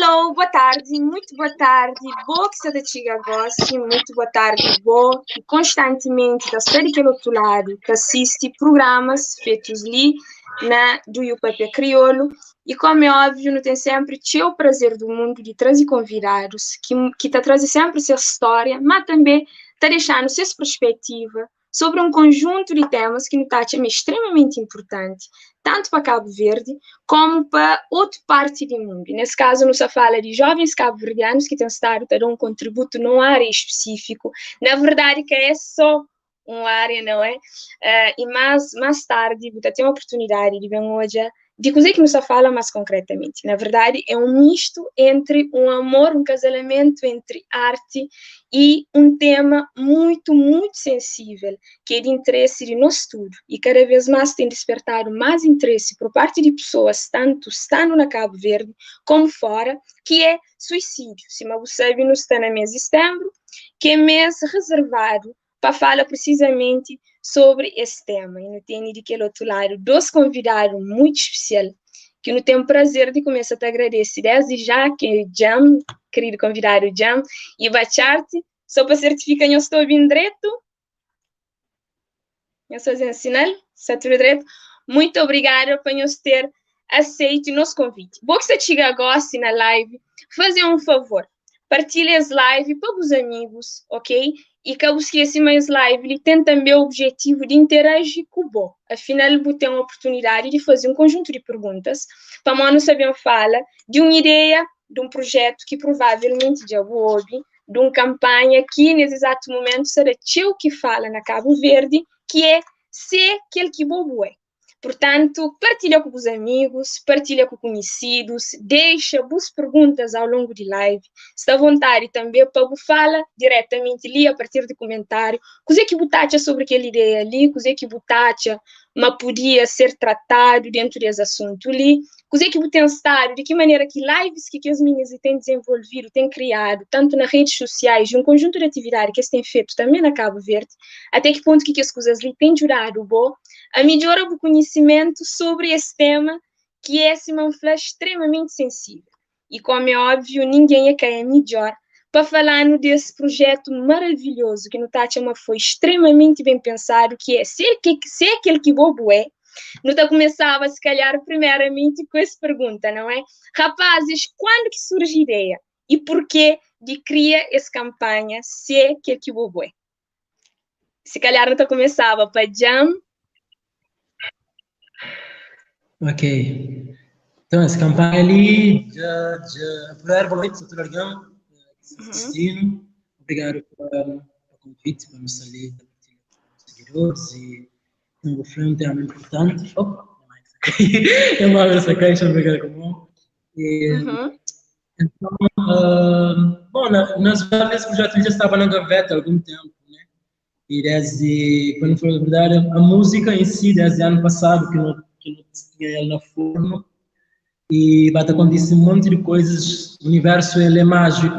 Alô, boa tarde, muito boa tarde, boa que você da Tiga goste, muito boa tarde, boa que constantemente da série que outro lado, que assiste programas feitos ali do UPP Crioulo, e como é óbvio, não tem sempre o prazer do mundo de trazer convidados, que tá trazendo sempre sua história, mas também tá deixando sua perspectiva sobre um conjunto de temas que nos acham extremamente importante, tanto para Cabo Verde, como para outra parte do mundo. Nesse caso, nos fala de jovens cabo-verdianos que têm estado a dar um contributo numa área específica. Na verdade, que é só uma área, não é? E mais tarde, vou ter uma oportunidade de ver hoje de coisa que nos fala mais concretamente. Na verdade, é um misto entre um amor, um casamento entre arte e um tema muito, muito sensível, que é de interesse de nós tudo. E cada vez mais tem despertado mais interesse por parte de pessoas, tanto estando na Cabo Verde como fora, que é suicídio. Se você sabe, nós estamos no mês de setembro, que é mês reservado para falar precisamente sobre esse tema. E não tenho de aquele outro lado dois convidados muito especiais, que eu tenho o prazer de começar a te agradecer desde já, que é o Jam, querido convidado Jam, e Bacharte, só para certificar que eu estou ouvindo direito. Eu estou fazendo sinal, está tudo direito. Muito obrigada por nos ter aceito o nosso convite. Vou que você chega agora na live, fazer um favor, partilhe as lives para os amigos, ok? E que eu esqueci mais live, ele tem também o objetivo de interagir com o Bo. Afinal, ele tem uma oportunidade de fazer um conjunto de perguntas para nós saber fala de uma ideia, de um projeto que provavelmente já houve, de uma campanha que, nesse exato momento, será teu que fala na Cabo Verde, que é ser aquele que bobo é. Portanto, partilha com os amigos, partilha com conhecidos, deixa boas perguntas ao longo de live. Está à vontade também para falar diretamente ali a partir de comentário. Coisa que botacha sobre aquela ideia ali, coisa que botacha, mas podia ser tratado dentro desse assunto ali. Coisa que botem estado, de que maneira que lives que as meninas têm desenvolvido, têm criado, tanto nas redes sociais, de um conjunto de atividades que eles têm feito também na Cabo Verde, até que ponto que as coisas ali têm ajudado bom a melhorar o conhecimento sobre esse tema, que é uma flash extremamente sensível. E como é óbvio, ninguém é quem é melhor para falar desse projeto maravilhoso que no Tachama foi extremamente bem pensado, que é ser aquele que bobo é. Não começava, se calhar, primeiramente com essa pergunta, não é? Rapazes, quando que surge a ideia? E porquê de criar essa campanha ser aquele que bobo é? Se calhar não começava para Jam. Ok. Então, essa campanha ali, primeiro, boa noite, doutor Argão, assistindo. Obrigado pelo convite, para nos ali, para partilhar com os seguidores e um frente é muito importante. Opa, é uma essa caixa, obrigado, comum. Então, bom, nas várias projetos já estava na gaveta há algum tempo, né? E desde, quando foi a verdade, a música em si, desde ano passado, que não tinha ela na forma, e vai acontecer um monte de coisas. O universo ele é mágico,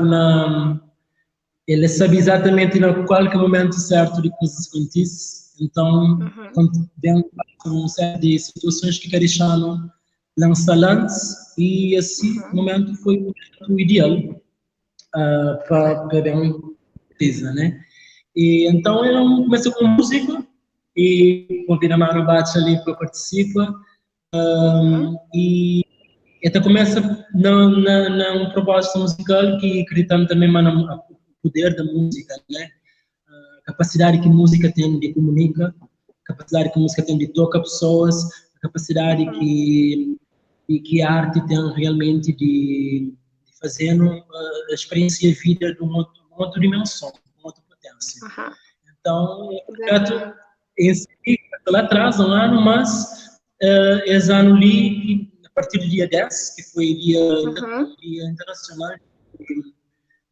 ele sabe exatamente no qual que é o momento certo de coisas acontecem. Então, quando vem uma série de situações que deixaram lançalantes, e esse momento foi o momento ideal para ver uma coisa, né? E então eu comecei com música e convidei a Manu Bate ali para participar. E até começa num propósito musical que acreditamos também no poder da música, né? A capacidade que a música tem de comunicar, a capacidade que a música tem de tocar pessoas, a capacidade que a arte tem realmente de fazer a experiência de vida de uma outra dimensão, de uma outra potência. Então, o projeto em si, lá atrás, um ano, mas esse ano ali, a partir do dia 10, que foi dia internacional de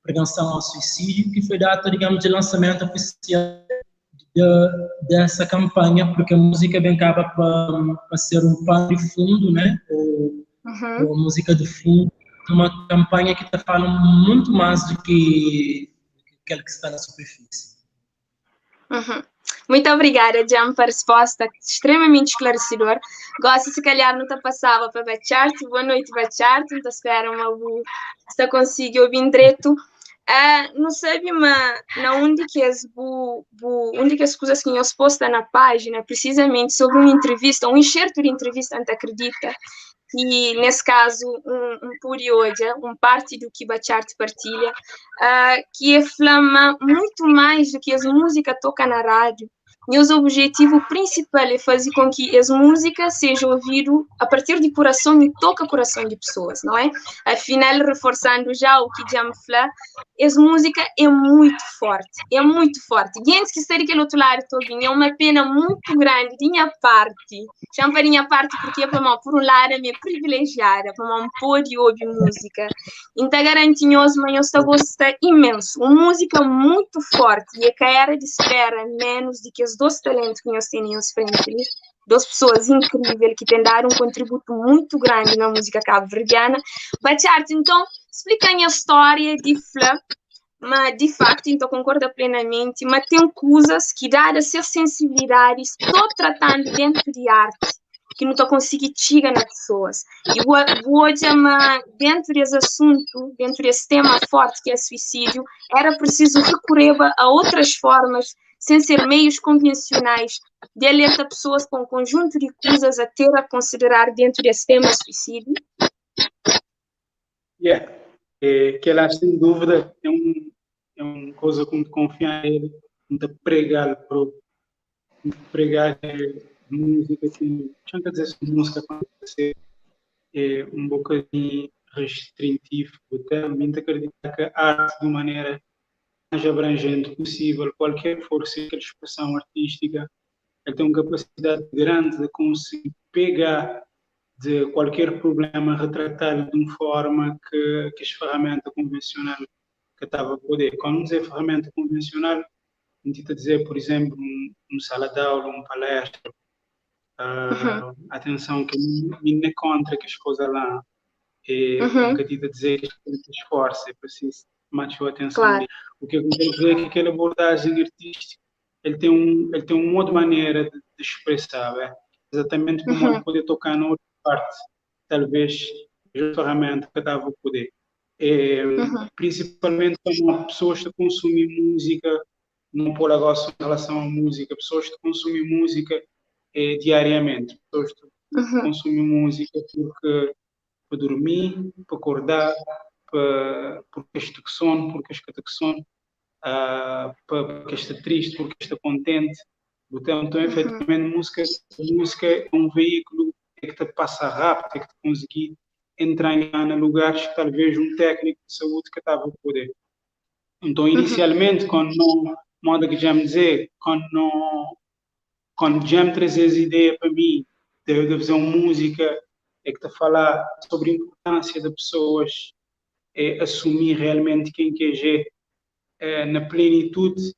prevenção ao suicídio, que foi data, digamos, de lançamento oficial dessa campanha, porque a música bem acaba para ser um pano de fundo, né? Ou a música de fundo, uma campanha que está falando muito mais do que aquele que está na superfície. Muito obrigada, Jam, pela resposta extremamente esclarecedora. Gosto, se calhar, não te passava para Bacharte. Boa noite, Bacharte. Então, espero uma boa... Se consigo ouvir direito. Não sabe, mas onde que as coisas que eu posta na página, precisamente sobre uma entrevista, um enxerto de entrevista, não acredita? E, nesse caso, um purioja, parte do que Bacharte partilha, que é flama muito mais do que as músicas tocam na rádio. E o objetivo principal é fazer com que as músicas sejam ouvidas a partir de coração e toca o coração de pessoas, não é? Afinal, reforçando já o que já me falou, as músicas é muito forte. E antes que esteja aquele outro lado, é uma pena muito grande de minha parte. Já para minha parte, porque por um lado é privilegiada, para não poder ouvir música. Então, garantinhoso, mas eu gosto imenso. Uma música muito forte e a que era de espera menos de que os dois talentos que nós temos em frente, duas pessoas incríveis que têm dado um contributo muito grande na música cabo-verdiana. Bacharte, então, explica a história de Flá, mas de facto, então, concordo plenamente, mas tem coisas que, dadas as sensibilidades, estou tratando dentro de arte, que não estou conseguindo chegar nas pessoas. E hoje, dentro desse assunto, dentro desse tema forte que é suicídio, era preciso recorrer a outras formas, sem ser meios convencionais, de alertar pessoas com um conjunto de coisas a ter a considerar dentro desse tema suicídio. Que ela, sem dúvida, é uma coisa com que confiar nele, de pregar música, que tinha que dizer sobre música para ser um bocadinho restritivo, até muito acreditar que a arte, de maneira mais abrangente possível, qualquer for seja a expressão artística, ele tem uma capacidade grande de conseguir pegar de qualquer problema, retratá-lo de uma forma que as ferramentas convencionais que estava a poder. Quando dizer ferramenta convencional, a gente está a dizer, por exemplo, sala de aula, palestra, atenção, que me é contra que as coisas lá, que a gente a dizer que se esforça, é preciso mais sua atenção. Claro. O que eu quero dizer é que aquela abordagem artística, ele tem um modo de maneira de expressar, exatamente para o modo de poder tocar na outra parte, talvez a ferramenta que estava a poder. Principalmente quando pessoas que consumem música, não por agora em relação à música, pessoas que consumem música diariamente, pessoas que consumem música para dormir, para acordar, porque está com sono, porque está com sono, porque está triste, porque está contente. Então, efetivamente, música é um veículo que te passa rápido, que te conseguir entrar em lugares que talvez um técnico de saúde que estava a poder. Então, inicialmente, quando não, modo que já me dizer, quando já me traz as ideias para mim de fazer uma música que te falar sobre a importância das pessoas assumir realmente quem que é na plenitude,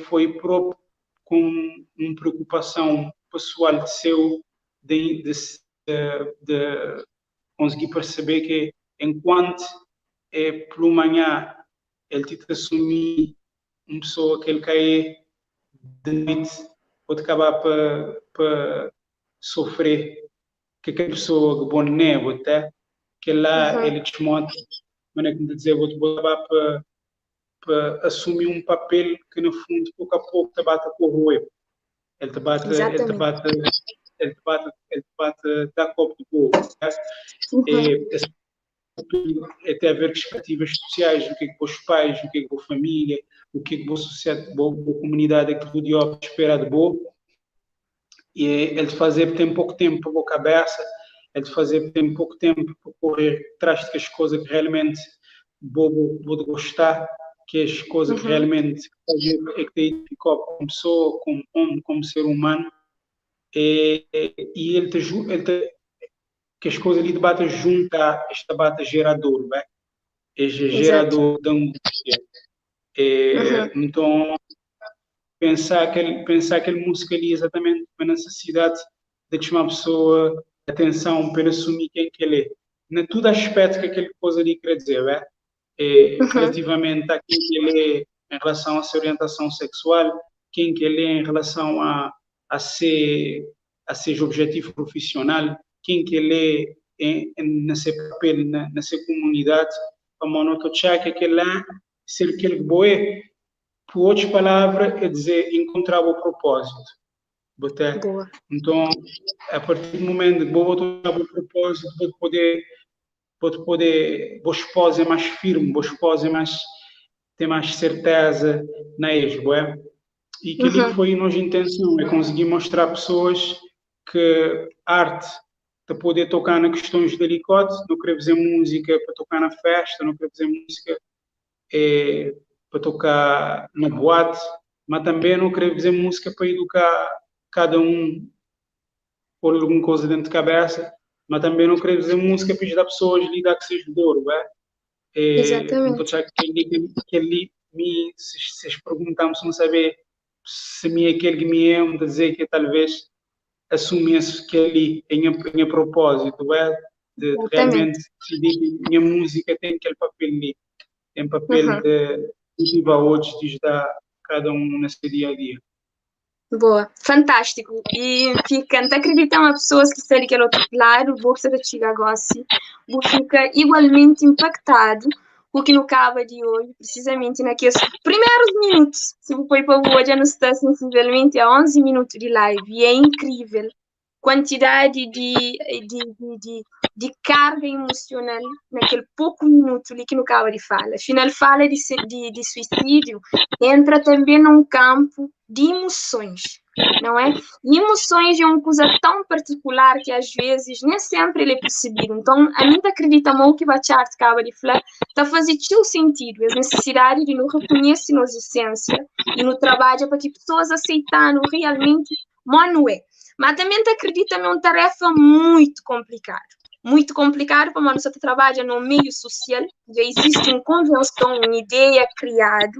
foi próprio com uma preocupação pessoal de seu de conseguir perceber que enquanto pelo manhã ele te assumir uma pessoa que ele cai de noite pode acabar para sofrer que aquela pessoa que bom neve até que lá ele desmonta maneira de dizer vou acabar para assumir um papel que no fundo pouco a pouco te bate a corroer. Ele te bate da copo de boa. Tem a ver com expectativas sociais, o que é que os pais, o que é que a família, o que é que a sociedade, a comunidade que rodeou espera de boa. E ele te fazer tem pouco tempo para a cabeça, ele te fazer tem pouco tempo para correr atrás das coisas que realmente vou gostar, que as coisas que realmente é que te identificou como pessoa, como homem, como ser humano, e ele que as coisas ali de bata junta esta bata gerador, né? É gerador de angústia. Então, pensar aquele música ali exatamente a necessidade de chamar a pessoa atenção para assumir quem que ele é. Em todo aspecto que aquele coisa ali quer dizer, né? Relativamente a quem que ele é em relação à sua orientação sexual, quem que ele é em relação a ser objetivo profissional, quem que ele é nesse papel, nessa comunidade, para monitorar que aquele lá, ser aquele que boé, por outras palavras, é dizer, encontrar o propósito. Boa. Então, a partir do momento que vou encontrar o propósito, vou poder, vou esposa é mais firme, vou esposa é mais, ter mais certeza na ESBO, é? E aquilo que foi a nossa intenção, é conseguir mostrar a pessoas que arte para poder tocar nas questões delicadas, não querer fazer música para tocar na festa, não querer fazer música para tocar na boate, mas também não querer fazer música para educar cada um por alguma coisa dentro de cabeça, mas também não querer fazer música para ajudar pessoas a lidar com esses dor, Exatamente. Então, já que ele se perguntamos, se não saber se me é aquele que me é, dizer que talvez assumisse que ele em propósito, de realmente decidir que minha música tem aquele papel ali, tem papel de motivar outros, de ajudar cada um nesse dia a dia. Boa, fantástico. E ficando, acreditam as pessoas que estão ali outro lado, vou que te agora, vou ficar igualmente impactado com o que no acaba de hoje, precisamente naqueles primeiros minutos. Se você para hoje, já não está sensivelmente a 11 minutos de live, e é incrível quantidade de carga emocional naquele pouco minuto ali que no acaba de fala. Afinal, fala de suicídio, entra também num campo de emoções, não é? E emoções é uma coisa tão particular que às vezes nem sempre ele é percebido. Então, a mim acredita muito que a chart acaba de falar, está fazendo todo sentido, a necessidade de nos reconhecer nossa essência e no trabalho para que pessoas aceitem realmente como é. Mas também acredita em uma tarefa muito complicada para nós que trabalha no meio social, já existe uma convenção, uma ideia criada,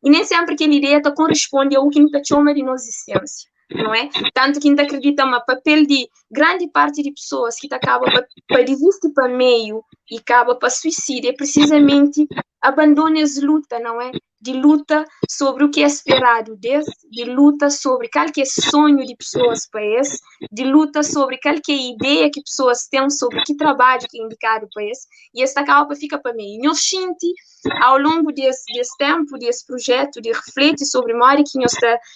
e nem sempre aquela ideia corresponde ao que a gente chama de nossa essência, não é? Tanto que a gente acredita no papel de grande parte de pessoas que acaba para desistir para meio e acaba para suicídio, é precisamente abandonar as lutas, não é? De luta sobre o que é esperado desse, de luta sobre qualquer sonho de pessoas para esse, de luta sobre qualquer ideia que pessoas têm sobre que trabalho que é indicado para esse, e essa acaba para ficar para mim. Eu sinto, ao longo desse tempo, desse projeto, de refletir sobre a área que nós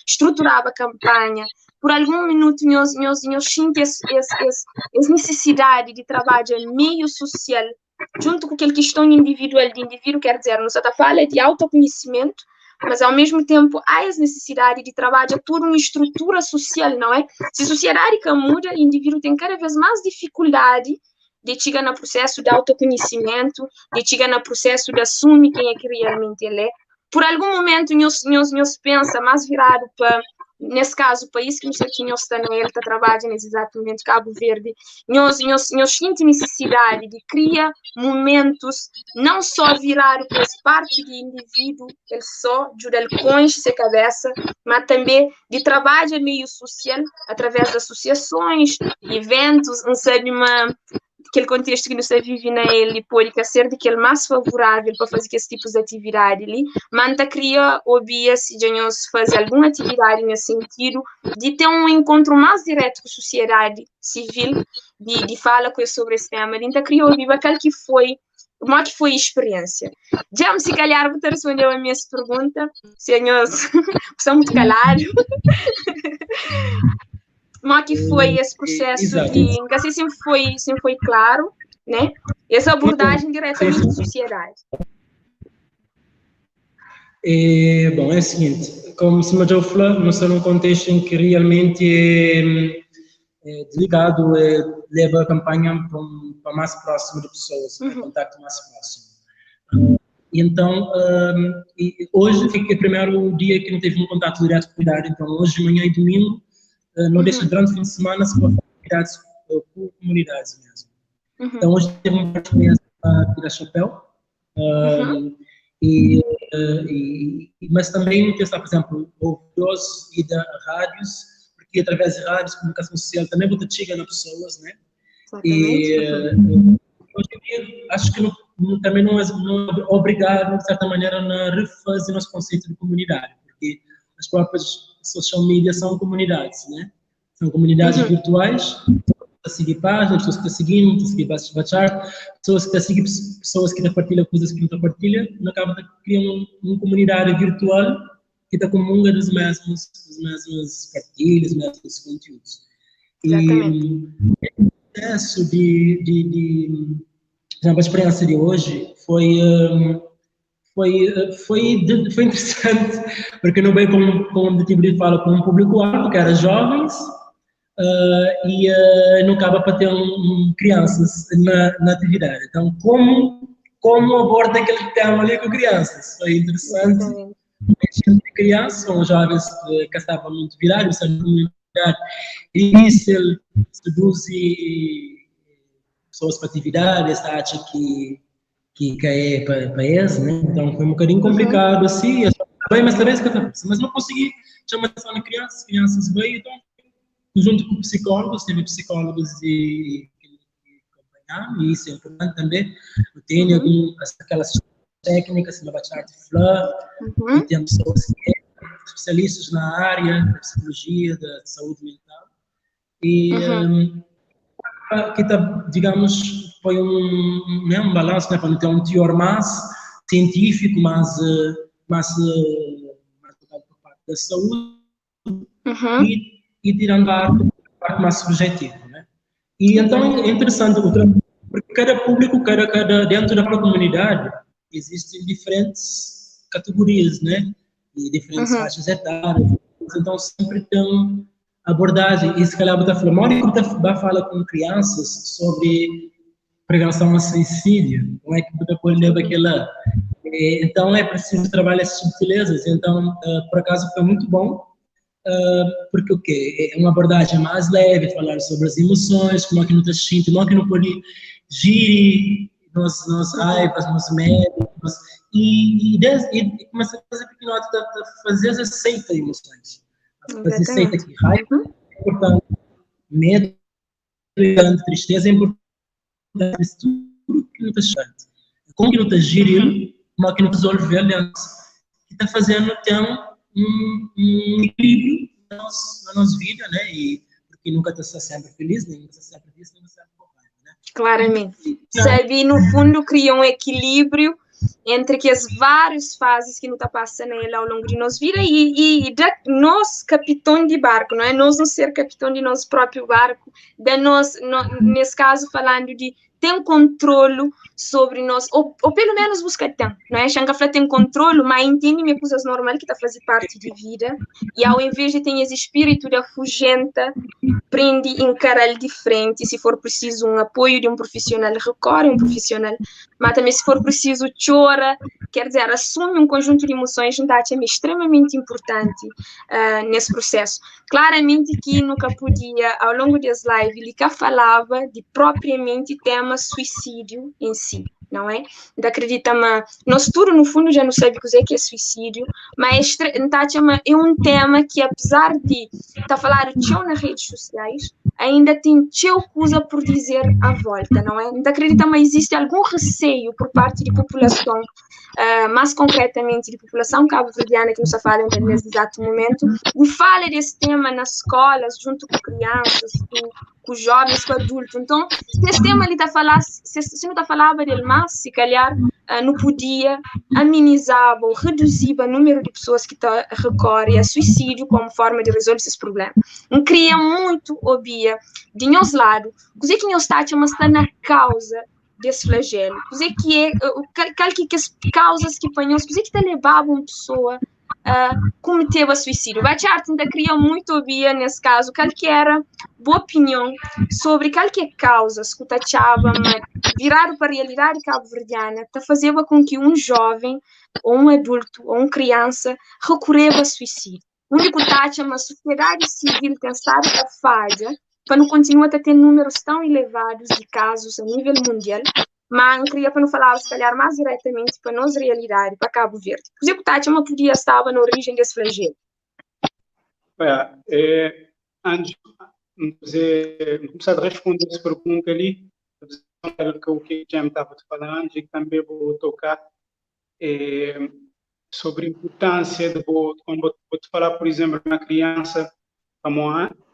estruturava a campanha, por algum minuto nós sinto essa necessidade de trabalho meio social, junto com aquela questão individual de indivíduo, quer dizer, não só fala de autoconhecimento, mas ao mesmo tempo há essa necessidade de trabalhar toda uma estrutura social, não é? Se a sociedade muda, o indivíduo tem cada vez mais dificuldade de chegar no processo de autoconhecimento, de chegar no processo de assumir quem é que realmente ele é. Por algum momento, nós pensa mais virado para, nesse caso, o país que nós está nele, está trabalhando nesse exato momento, Cabo Verde, nós sentimos necessidade de criar momentos, não só virar para essa parte do indivíduo, ele só, ajudar ele com a cabeça, mas também de trabalho meio social, através de associações, eventos, não sabe, aquele contexto que você vive na ele pode ser daquele mais favorável para fazer esse tipo de atividade ali, manta cria obia se nós fazer alguma atividade nesse sentido de ter um encontro mais direto com a sociedade civil, de falar com sobre esse tema, então cria obia aquele que foi como é que foi a experiência. Já se calhar você respondeu a minha pergunta, senhores, são muito calados. Como é que foi esse processo de... Não sei se foi claro, né? Essa abordagem diretamente da sociedade. Bom, é o seguinte, como se já falou, nós estamos num contexto em que realmente delegado leva a campanha para mais próximo de pessoas, para contato mais próximo. Então, hoje é o primeiro dia que não teve um contato direto com a comunidade, então hoje, manhã e domingo, não deixa durante o fim de semana se for atividades com comunidades mesmo. Então hoje teve uma experiência aqui da Chapéu, mas também está, por exemplo, ouvidos e da rádios, porque através de rádios, comunicação social também você chega nas pessoas, né? E hoje em dia acho que também não é obrigado, de certa maneira, a refazer nosso conceito de comunidade, porque as próprias social media são comunidades, né? São comunidades virtuais, a seguir páginas, pessoas que estão seguindo, estão a seguir bachar, pessoas que estão a seguir pessoas que partilham coisas que não estão partilhando, não acaba de criar uma comunidade virtual que está comunga dos mesmos partilhas, dos mesmos conteúdos. Exatamente. E o processo a experiência de hoje foi interessante, porque não veio com o objetivo de falar com um público-alvo, que era jovens, e não acaba para ter crianças na atividade. Então, como aborda aquele tema ali com crianças? Foi interessante. De crianças, são jovens que estavam muito virados, e isso seduz pessoas para atividade, essa arte que é para eles, né? Então foi um bocadinho complicado, assim, bem, mas talvez mas não consegui chamar atenção de crianças veio, então junto com psicólogos, teve psicólogos que acompanharam, e isso é importante também, eu tenho aquelas técnicas, na Bachart Fleur, e tem pessoas que são especialistas na área da psicologia, da saúde mental, e que digamos, foi um balanço, né, para não ter um teor mais científico, mais voltado para a parte da saúde, e tirando a parte mais subjetiva, né? E então é interessante, porque cada público, dentro da própria comunidade, existem diferentes categorias, né? E diferentes faixas etárias, então sempre tem abordagem, e se calhar você fala com crianças sobre prevenção ao suicídio, como é que você pode levar aquela. Então é preciso trabalhar essas subtilezas, então por acaso foi muito bom, porque o quê? É uma abordagem mais leve, falar sobre as emoções, como é que não está sentindo, como é que não pode girar nos raivas, nos medos, e começa a fazer pequeno ato de fazer aceita emoções. Fazer aceita que raiva é importante, medo é importante, tristeza é importante, tudo que não está chegando. Como que não está girando, como que não está resolvendo, que está fazendo ter um equilíbrio na nossa vida, né? E porque nunca está sempre feliz, nem nunca está sempre triste, nem nunca está sempre contente, né? Claramente. Sabe, no fundo cria um equilíbrio entre que as várias fases que não está passando ele ao longo de nossa vida e nós capitão de barco, não é? Nós não ser capitão de nosso próprio barco, nesse caso falando de ter um controle sobre nós, ou pelo menos buscar tempo, não é? Xangafla tem controle, mas entende-me coisas normais que está fazendo parte de vida, e ao invés de ter esse espírito da fugenta, prende encarar de frente, se for preciso um apoio de um profissional, recorre a um profissional, mas também se for preciso chora, quer dizer, assume um conjunto de emoções, é extremamente importante nesse processo. Claramente que nunca podia, ao longo das lives, ele cá falava de propriamente tema suicídio em si, não é? Então, acredita-me, nós tudo no fundo já não sabemos o que é suicídio, mas é um tema que, apesar de estar falando tchau nas redes sociais, ainda tem tchau coisa por dizer à volta, não é? Então, acredita-me, existe algum receio por parte da população, mais concretamente de população cabo-verdiana que nos fala nesse exato momento, e fala desse tema nas escolas, junto com crianças, com jovens, com adultos. Então, se esse tema ele está falando, se não está falando dele mais, se calhar não podia amenizar ou reduzir o número de pessoas que recorrem a suicídio como forma de resolver esses problemas. Não cria muito, obia, de nosso lado, o que nós estamos na causa desse flagelo, o que é, que as causas que apanhamos, o que está levando uma pessoa cometer o suicídio. Bachart ainda cria muito, obia, nesse caso, qual que era boa opinião sobre qual que é causas que estava virado para a realidade cabo-verdiana, está fazendo com que um jovem, ou um adulto, ou uma criança recorreva a suicídio. O único taxa é uma sociedade civil tem estado a falha para não continuar a ter números tão elevados de casos a nível mundial, mas eu queria para não falar, se calhar, mais diretamente para a nossa realidade, para Cabo Verde. O executante não podia estar na origem desse flagelo. Antes de começar a responder essa pergunta ali, o que o Jam estava falando, e que também vou tocar, sobre a importância de quando vou te falar, por exemplo, na criança,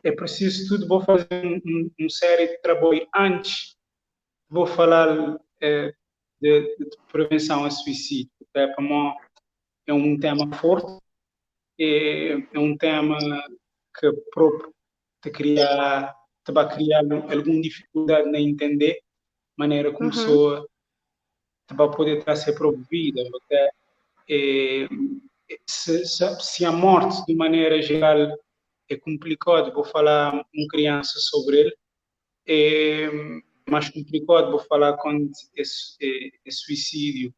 é preciso tudo, vou fazer um série de trabalho antes, vou falar de prevenção a suicídio, é um tema forte, é um tema que próprio te vai criar alguma dificuldade na entender maneira como pessoa te vai poder estar a ser promovida, até se a morte de maneira geral é complicado, vou falar com criança sobre ele, é mais complicado, vou falar quando é suicídio.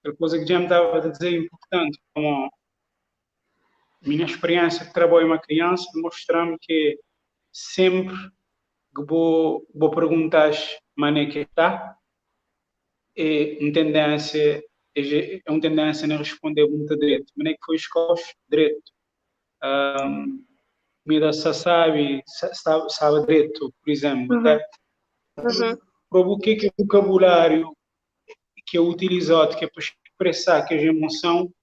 A coisa que já me estava a dizer é importante, como minha experiência de trabalho com uma criança mostra-me que sempre que vou perguntar maneira que está, é uma tendência a responder muito direito. Maneira que foi escolhido direito. Comida sabe direito, por exemplo. Tá? Para o que é o vocabulário que é utilizado que é para expressar que a emoção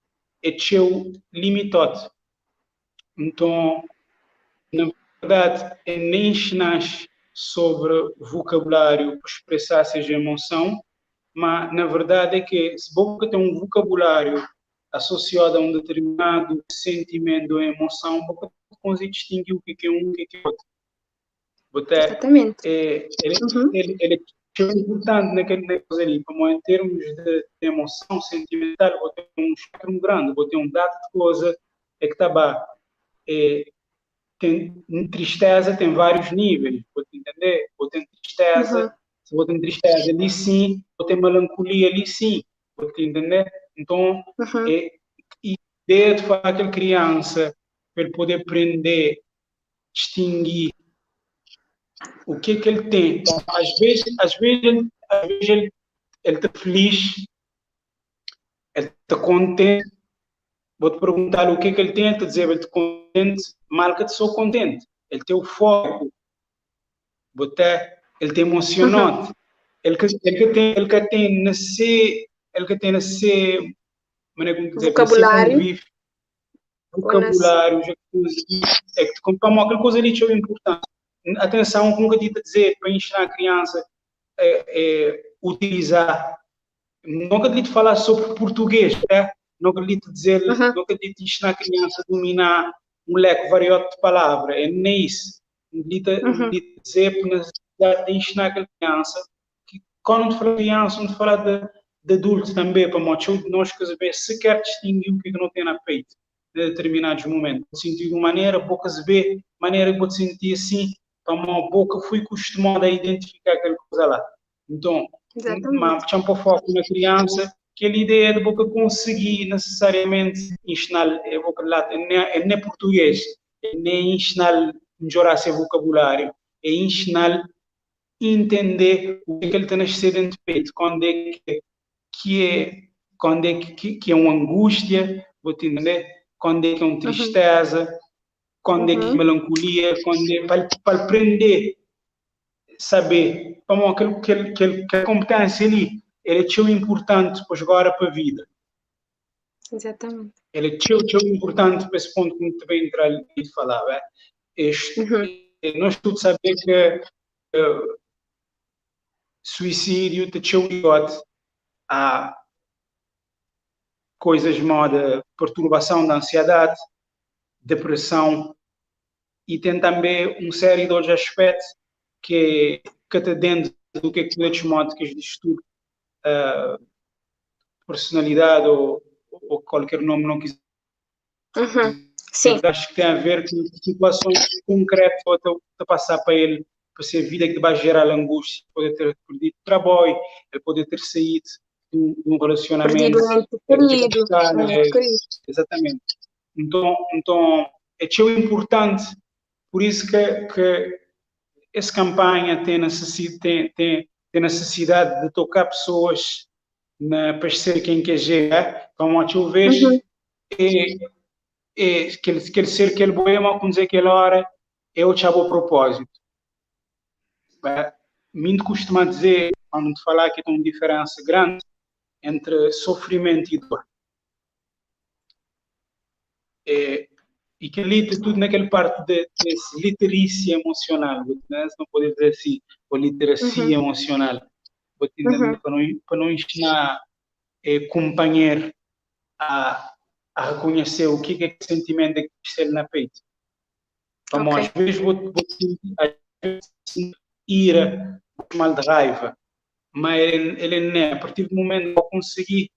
é seu limitado. Então, na verdade, é nem ensinar sobre vocabulário para expressar essa emoção, mas na verdade é que se você tem um vocabulário associado a um determinado sentimento ou emoção, você consegue distinguir o que é um e o que é outro. Exatamente. Ele é importante naquele coisa ali, como em termos de emoção sentimental, vou ter um espectro grande, vou ter um dado de coisa que está bem. Tem tristeza, tem vários níveis, pode entender? Vou ter tristeza, se vou ter tristeza ali sim, vou ter melancolia ali sim, pode entender? Então, a ideia de falar aquela criança para ele poder aprender, distinguir o que ele tem. Então, às vezes ele está feliz, ele está contente. Vou-te perguntar o que ele tem, ele te dizer, ele está contente, mal que te sou contente. Ele tem o foco, ele tem emocionante, ele que tem nesse vocabulário, já é que como aquela coisa ali é importante. Atenção, como que eu te dizer para ensinar a criança utilizar, não acredito falar sobre português, tá? Não acredito dizer, não acredito ensinar a criança a dominar um leque variado de palavras, é nem isso. Acredito dizer por necessidade de ensinar a criança que quando te fala de criança, não te fala de adulto também, para nós que se quer distinguir o que não tem na peito em determinados momentos. Sentir de uma maneira, boca se vê, maneira que pode sentir assim, para uma boca fui acostumada a identificar aquela coisa lá. Então, mas tinha um pouco foco na criança, que a ideia de boca conseguir necessariamente ensinar a boca lá, nem português, nem ensinar melhorar seu vocabulário, é ensinar entender o que ele está nascendo dentro do peito, quando é que é uma angústia, vou te entender, quando é que é uma tristeza, quando é que é melancolia, quando é para aprender saber como aquela competência ali, ele é tão importante para agora para a vida. Exatamente. Ele é tão importante para esse ponto que te bem entrar e falar. Nós todos sabemos que suicídio te tão ligado a coisas de perturbação da ansiedade, depressão, e tem também uma série de outros aspectos que está dentro do que é chamado que diz tudo, personalidade ou qualquer nome não quiser. Sim. Acho que tem a ver com situações concretas a passar para ele, para ser vida que vai gerar angústia, pode ter perdido trabalho, ele pode ter saído de um relacionamento. Perdido. Exatamente. Então é tão importante, por isso que essa campanha tem necessidade de tocar pessoas para ser quem quer ser, como a tu vês, aquele ser, aquele boema, como dizer aquela hora, é o chabo propósito. Me costuma dizer, quando te falar que tem uma diferença grande entre sofrimento e dor. e que lida tudo naquela parte de literacia emocional, né? Se não pode dizer assim, ou literacia emocional, para não ensinar companheiro a reconhecer o que é que sentimento é que está na peito. Então, às vezes vou sentir ira, mal de raiva, mas ele não é. A partir do momento que eu conseguir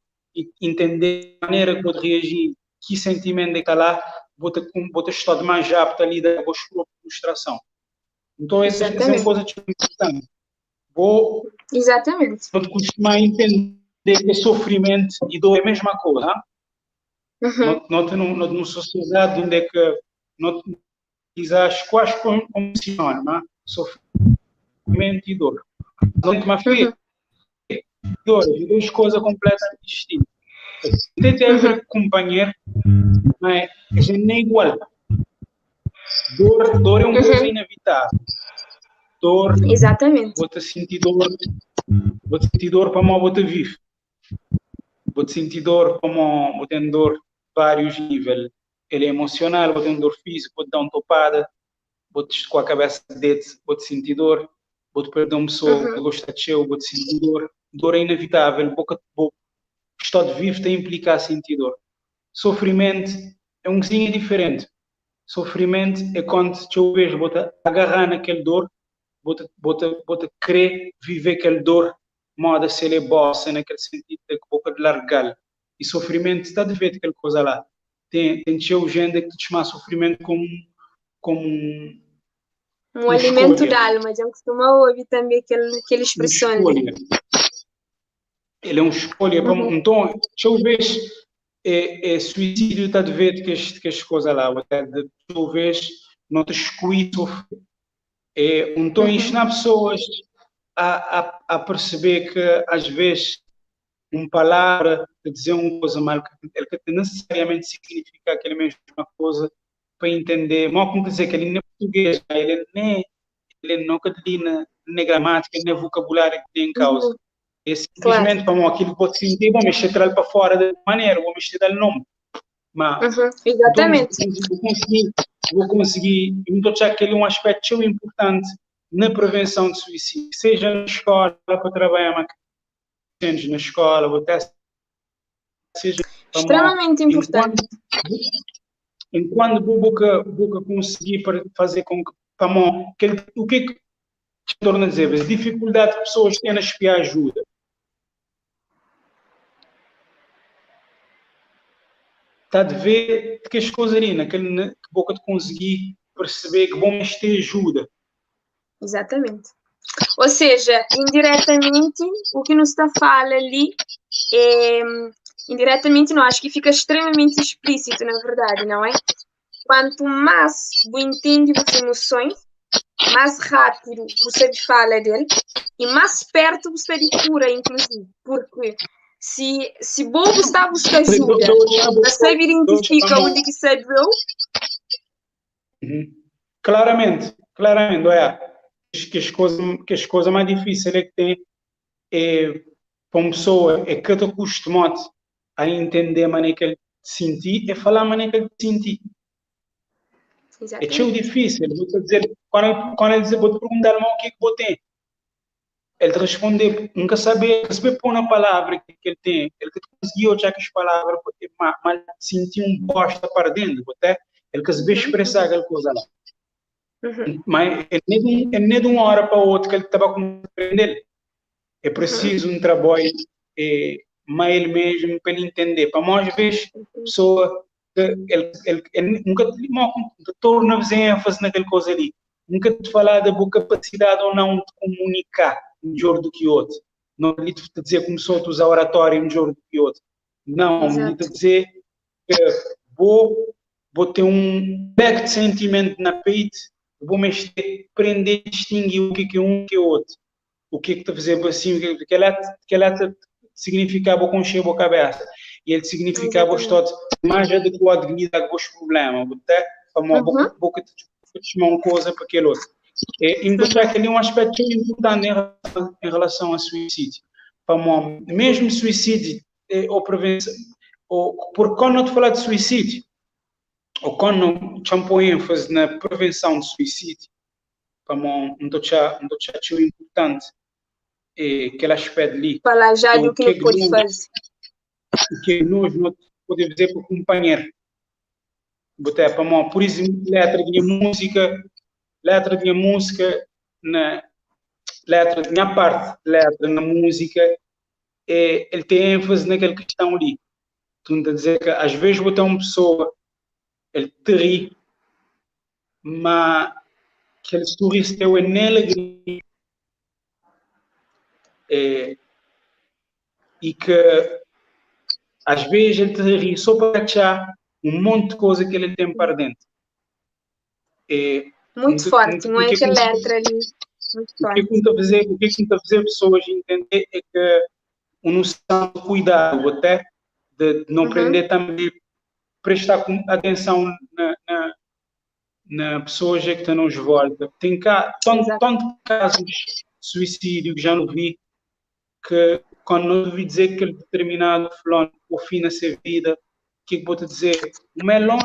entender a maneira que vou reagir, que sentimento é que está lá, vou ter estado mais apto a lidar com a sua frustração. Então, essa é uma coisa importante. Vou costumar entender que sofrimento e dor é a mesma coisa. Nós numa sociedade onde é que quizás quase funciona, sofrimento e dor. Mas dor, duas coisas completamente distintas. Tem a ver com companheiro, mas a gente não é igual. Dor é uma coisa inevitável. Dor, vou te sentir dor para mal, vou te viver. Vou te sentir dor para mal, vou ter dor vários níveis. Ele é emocional, vou ter dor física, vou te dar uma topada, vou te com a cabeça de dedo, vou te sentir dor, vou te perder uma pessoa que gosta de seu, vou te sentir dor. Dor é inevitável, o estado de vivo tem que implicar sentir dor. Sofrimento é um coisinha diferente. Sofrimento é quando eu vejo, vou te agarrar naquele dor, vou te querer viver aquele dor, moda se ele é bossa, naquele sentido de que vou largar. E sofrimento está de ver aquela coisa lá. Tem gente que te chama sofrimento como um alimento da alma, já costuma ouvir também aquela expressão ali. Ele é um escolha. Então, se eu vejo suicídio, está de ver que as coisas lá, se eu vejo, não te exclui sofrer. Então, ensinar pessoas a perceber que, às vezes, uma palavra, dizer uma coisa mal, que necessariamente significa aquela mesma coisa, para entender, mas como dizer que ele não é português, ele não li na gramática, nem vocabulário que tem em causa. É simplesmente para aquilo que pode sentir, vou mexer para fora de maneira, vou mexer dele nome. Mas, exatamente. Então, vou conseguir, então, já que ele é um aspecto tão importante na prevenção de suicídio, seja na escola, para trabalhar na escola, ou até seja extremamente importante. Enquanto vou conseguir fazer com que o que torna a dizer, as dificuldades que pessoas têm a espiar ajuda. Está a ver que as coisas ali, que boca de conseguir perceber que bom ter ajuda. Exatamente. Ou seja, indiretamente, o que nos está a falar ali indiretamente não, acho que fica extremamente explícito, na verdade, não é? Quanto mais você entende as emoções, mais rápido você fala dele e mais perto você de cura, inclusive. Porque se você está a buscar ajuda, você identifica onde que você doeu. Claramente, que as coisas mais difíceis é que tem para uma pessoa é que te acostumou a entender a maneira que ele sentir, é falar a maneira que ele sentir. É tão difícil. Vou te dizer, quando ele dizer, vou te perguntar o que vou ter, ele te responder, nunca saber pôr na palavra que ele tem, ele que conseguiu já que as palavras, mas sentir bosta para dentro, até ele que saber expressar aquela coisa lá. Mas é nem de uma hora para outra que ele estava a compreender. É preciso um trabalho mais ele mesmo para ele entender. Para mais vezes, a pessoa ele nunca torna ênfase naquela coisa ali. Nunca te falar da boa capacidade ou não de comunicar melhor do que outro. Não lhe te dizer como sou a usar oratório melhor do que outro. Não, lhe te dizer que vou ter um back de sentimento na peito, vou mexer, aprender a distinguir o que é um e o que é outro. O que está a fazer assim, o que ela significava com encher a cabeça. E ele significava o estado mais adequado de lidar com os problemas. Até para uma boca de chamar uma coisa para aquele outro. Então, aquele é um aspecto importante em relação ao suicídio. Mesmo suicídio ou prevenção, porque quando eu te falar de suicídio, ou quando champo ênfase na prevenção de suicídio, como não estou importante, aquele aspecto ali. Falar já do que não pode nós, fazer. O que nós não podemos dizer para o companheiro. Botar para mão, por exemplo, letra de música, na letra de minha parte, letra na música, ele tem ênfase naquela questão ali. Tu a dizer que às vezes botar uma pessoa, ele te ri, mas aquele sorriso teu é nela e que às vezes ele te ri só para achar um monte de coisa que ele tem para dentro. Muito forte, não é aquela letra ali. Muito forte. O que está a fazer pessoas entender é que uma noção de cuidado, até de não aprender também, prestar atenção na pessoas que estão nos volta. Tem tanto casos de suicídio que já não vi, que quando não ouvi dizer que aquele determinado fulano o fim na sua vida, o que vou te dizer? O melão,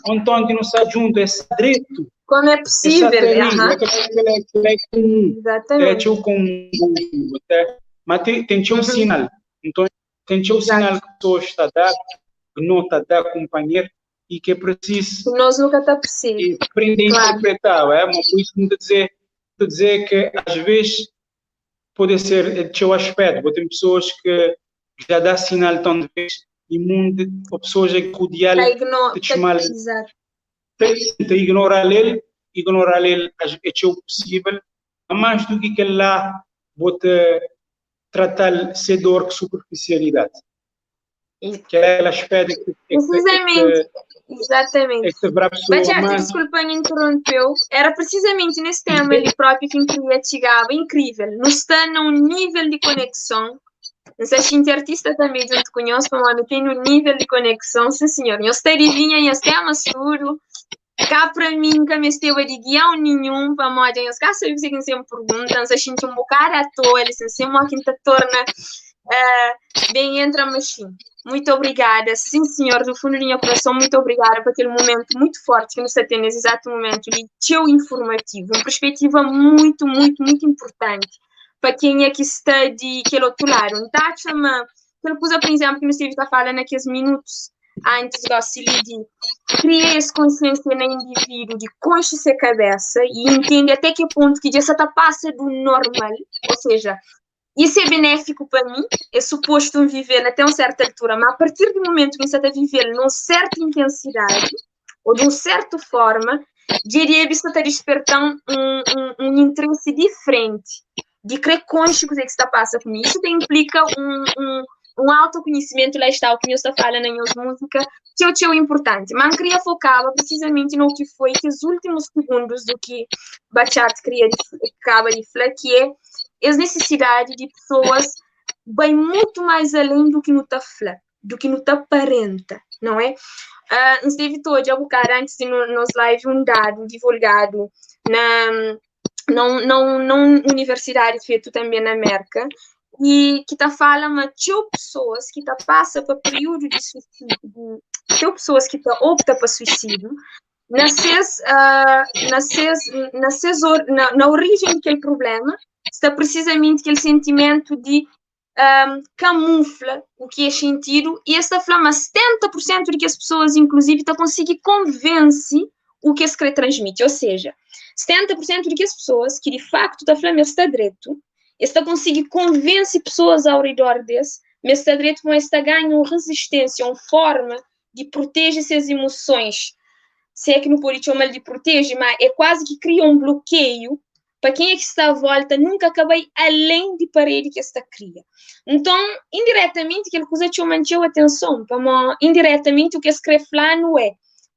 onde não está junto, é direito. Como é possível? Ele é comum. Exatamente. Ele é comum. Mas tem um sinal. Então, tem um sinal que a pessoa está a dar, que não está a dar companheiro, e que é preciso. Nós nunca está possível. Aprender a interpretar. Mas por isso, não dizer que às vezes pode ser de seu aspecto. Porque tem pessoas que já dá sinal tanto vez e mundo, ou pessoas que rodeam de chamar. Tenta ignorar ele é o possível, mais do que aquele lá, vou tratar ser dor que superficialidade. Que é aquele aspecto precisamente, exatamente. Mas desculpa, me interrompeu. Era precisamente nesse tema ali próprio que queria chegar. Incrível. Não está num nível de conexão. Não sei se artista também junto conheço, mas tem um nível de conexão, sim senhor. Eu estaria em temas tudo. Cá para mim, que me esteve de guião nenhum para moda. Eu cá sei que você me perguntam, se a gente um bocado à toa, eles se uma quinta torna bem entra machine. Muito obrigada, sim senhor, do fundo do meu coração, muito obrigada por aquele momento muito forte que nos tem nesse exato momento de teu informativo, uma perspectiva muito, muito, muito importante para quem é que está de aquele outro lado. Então, aquela coisa, por exemplo, que nos teve a falar naqueles minutos antes de criar essa consciência no indivíduo, de consciência a cabeça e entender até que ponto que essa passa do normal, ou seja, isso é benéfico para mim, é suposto viver até uma certa altura, mas a partir do momento que você está vivendo numa certa intensidade ou de uma certa forma, diria que você está despertando um interesse diferente de crer consciente do que está passando comigo. Isso implica um autoconhecimento, lá está o que eu estou falando em música, que é importante. Mas eu queria focar precisamente no que foi que os últimos segundos do que Bachat acaba de falar, que é as necessidades de pessoas bem muito mais além do que não está falando, do que não está aparenta, não é? Nós teve todo a buscar antes de nos live um dado divulgado na universidade feito também na América, e que está falando, mas tinha pessoas que passam por período de suicídio, tinha pessoas que optam para suicídio, na origem daquele problema, está precisamente aquele sentimento de camufla o que é sentido, e esta flama, 70% de que as pessoas, inclusive, estão conseguindo convencer o que se quer transmitir, ou seja, 70% de que as pessoas que de facto a flama está direito, está conseguindo convencer pessoas ao redor desse, mas está direito com esta ganham resistência, uma forma de proteger suas emoções. Se é que não pode chamar de proteger, mas é quase que cria um bloqueio para quem é que está à volta, nunca acabei além de parede que esta cria. Então, indiretamente, aquela coisa te manchou a atenção, indiretamente o que escreve lá não é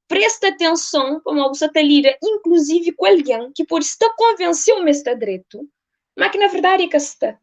presta atenção para você estar lida, inclusive com alguém que pode estar convencido mas está direito, mas que na verdade é que está.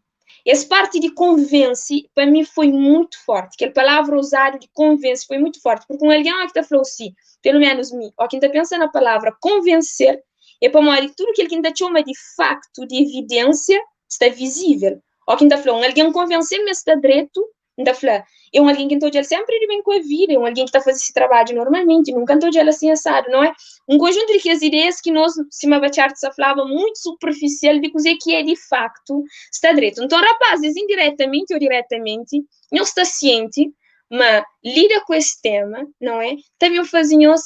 Essa parte de convence, para mim, foi muito forte. Aquela palavra usada de convence foi muito forte, porque alguém que está falando assim, pelo menos mim, ou quem está pensando na palavra convencer, é para mostrar que tudo aquilo que ainda chama de facto, de evidência, está visível. Ou quem está falando, alguém convencer, mas está direito, ainda fala, É um alguém que então ele sempre de bem com a vida, é um alguém que está fazendo esse trabalho normalmente, nunca então ele assim assado, não é? Um conjunto de as ideias que nós, se me bachar, se falava muito superficial de coisa que é de facto está direito. Então, rapazes, indiretamente ou diretamente, não está ciente, mas lida com esse tema, não é? Também fazem-nos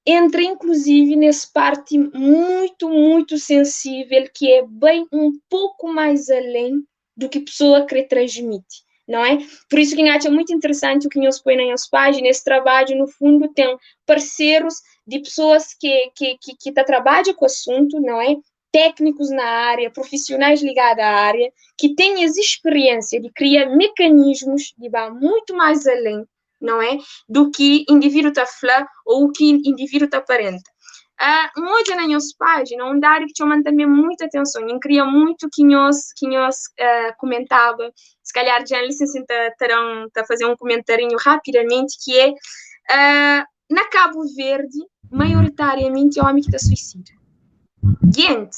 entra inclusive nessa parte muito, muito sensível que é bem um pouco mais além do que a pessoa quer transmitir, não é? Por isso que eu acho muito interessante o que nos põe nas páginas, esse trabalho, no fundo, tem parceiros de pessoas que trabalham com o assunto, não é? Técnicos na área, profissionais ligados à área, que têm essa experiência de criar mecanismos de ir muito mais além, não é? Do que indivíduo está falando ou o que indivíduo está aparenta. Hoje na nossa página, um dado que chama também muita atenção, eu queria muito que nós comentava, se calhar já licença está fazer um comentário rapidamente, que é, na Cabo Verde, maioritariamente é homem que está suicida. Gente,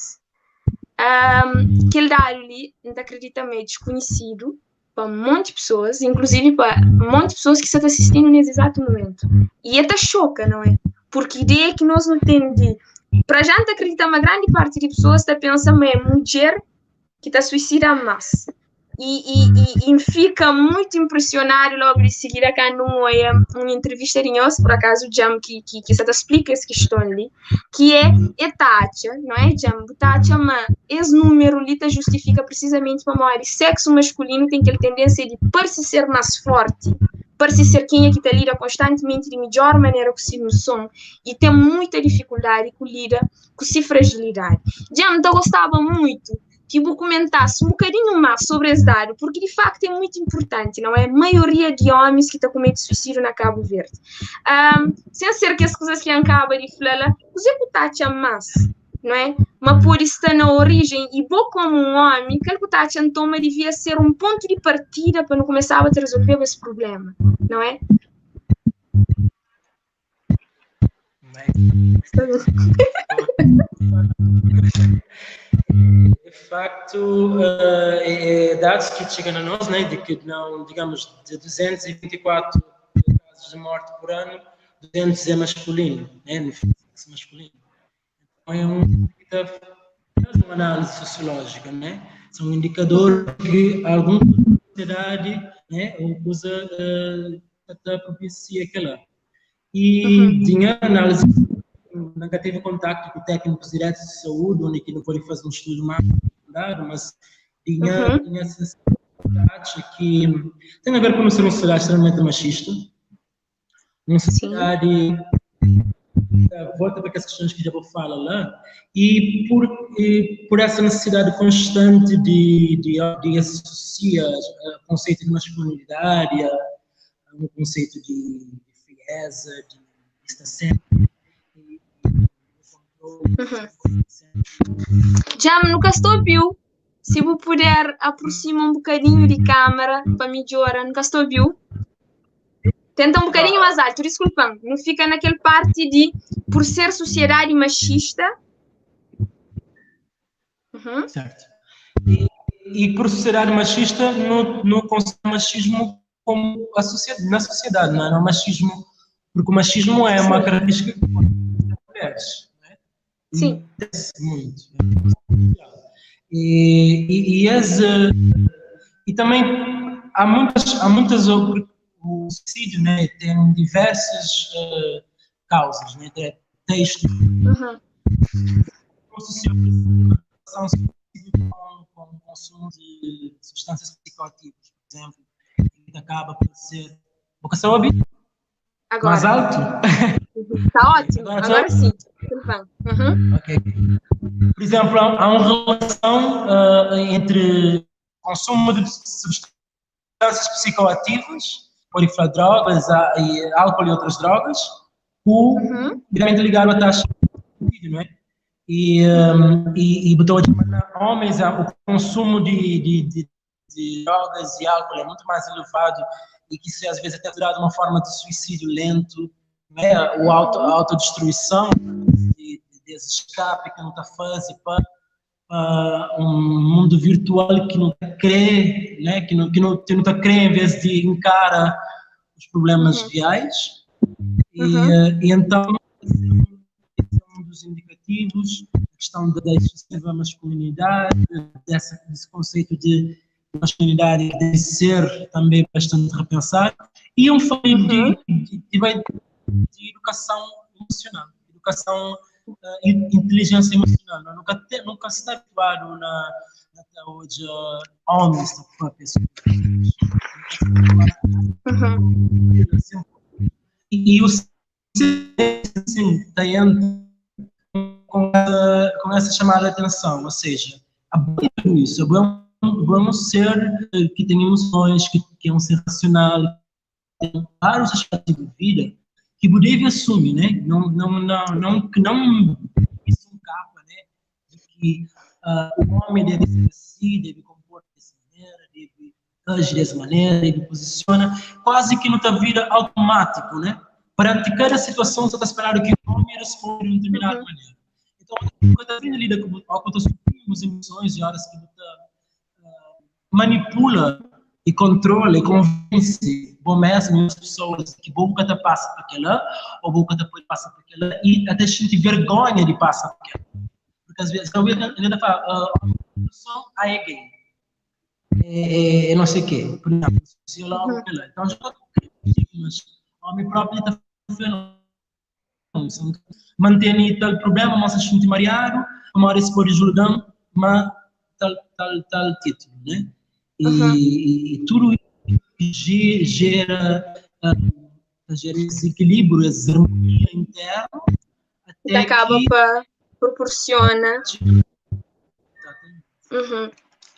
aquele dado ali, não acredita meio desconhecido, para um monte de pessoas, inclusive para um monte de pessoas que estão assistindo nesse exato momento. E até choca, não é? Porque a ideia que nós não temos de... Para a gente acreditar, uma grande parte de pessoas está pensando é mulher que está suicida massa. E fica muito impressionado logo de seguir quando uma entrevista de nós, por acaso, Jam, que se explica essa questão ali, que é taxa, não é, Jam? Taxa, mas esse número ali justifica precisamente para o sexo masculino tem aquela tendência de parecer mais forte, parecer quem é que está lida constantemente de melhor maneira possível no som e tem muita dificuldade com lida com essa fragilidade. Jam, eu gostava muito que vou comentasse um bocadinho mais sobre esse dado, porque de facto é muito importante, não é? A maioria de homens que estão com medo de suicídio na Cabo Verde. Sem ser que as coisas que acabam de falar, os executados mais, não é? Mas por estar na origem, e bom como um homem, que executados toma devia ser um ponto de partida para não começar a resolver esse problema, não é? De facto, dados que chegam a nós, né, de que não, digamos, de 224 casos de morte por ano, 200 é masculino, né, no sexo masculino. Então é uma análise sociológica, né? São indicadores que alguma sociedade, né, ou coisa está propicia aquela. E tinha análise, nunca tive contato com técnicos diretos de saúde, onde aqui não podem fazer um estudo mais aprofundado, mas tinha essa sociedade que tem a ver com ser uma sociedade extremamente machista, uma sociedade volta para aquelas questões que já vou falar lá, e por essa necessidade constante de associar o conceito de masculinidade a um conceito de frieza, de estar sempre. Já nunca estou viu. Se eu puder aproximar um bocadinho de câmera para melhorar, nunca estou viu. Tenta um bocadinho mais alto, desculpa. Não fica naquela parte de por ser sociedade machista. Certo. E por sociedade machista, não considero machismo como na sociedade, não é? O machismo, porque o machismo é uma característica que mulheres, né? Sim. Muito. E também há muitas o suicídio, né, tem diversas causas, né, tem textos com o consumo de substâncias psicoativas, por exemplo, que acaba por ser vocação a vida mais alto. Está ótimo, agora sim. Okay. Por exemplo, há uma relação entre consumo de substâncias psicoativas, podem falar drogas, e álcool e outras drogas, diretamente ligado à taxa de suicídio, não é? E botou de homens, o consumo de drogas e álcool é muito mais elevado e que isso às vezes é até considerado uma forma de suicídio lento, né? A autodestruição, desse escape que não está fazendo, um mundo virtual que não crê, né? Que não está crê em vez de encara os problemas reais. E então, esse é um dos indicativos, a questão da excessiva masculinidade, desse conceito de masculinidade deve ser também bastante repensado, e um fato de educação emocional, educação inteligência emocional. Nunca se está habituado hoje homens e o sim, com essa chamada de atenção, ou seja, é bom isso, é bom ser que tem emoções, que é um ser racional, tem vários aspectos de vida que Bolívia assume, né? Não isso um capa, né? De que o homem deve ser assim, deve compor dessa maneira, deve agir dessa maneira, deve posiciona, quase que não está vida automático, né? Perante cada situação, você está esperando que o homem responda de uma determinada maneira. Então, quando a vida lida com as emoções e horas que manipula e controla e convence bom mesmo as pessoas que boca te passa para aquela ou boca depois passa para aquela e até sente vergonha de passar para aquela, porque às vezes ainda fala a é gay, não sei o quê, por exemplo, se eu lá então já mas o homem próprio está mantém tal problema, mas se sente mareado, mas se pode julgar, mas tal título, né? E tudo isso gera esse equilíbrio, essa harmonia interna. Que acaba para proporciona.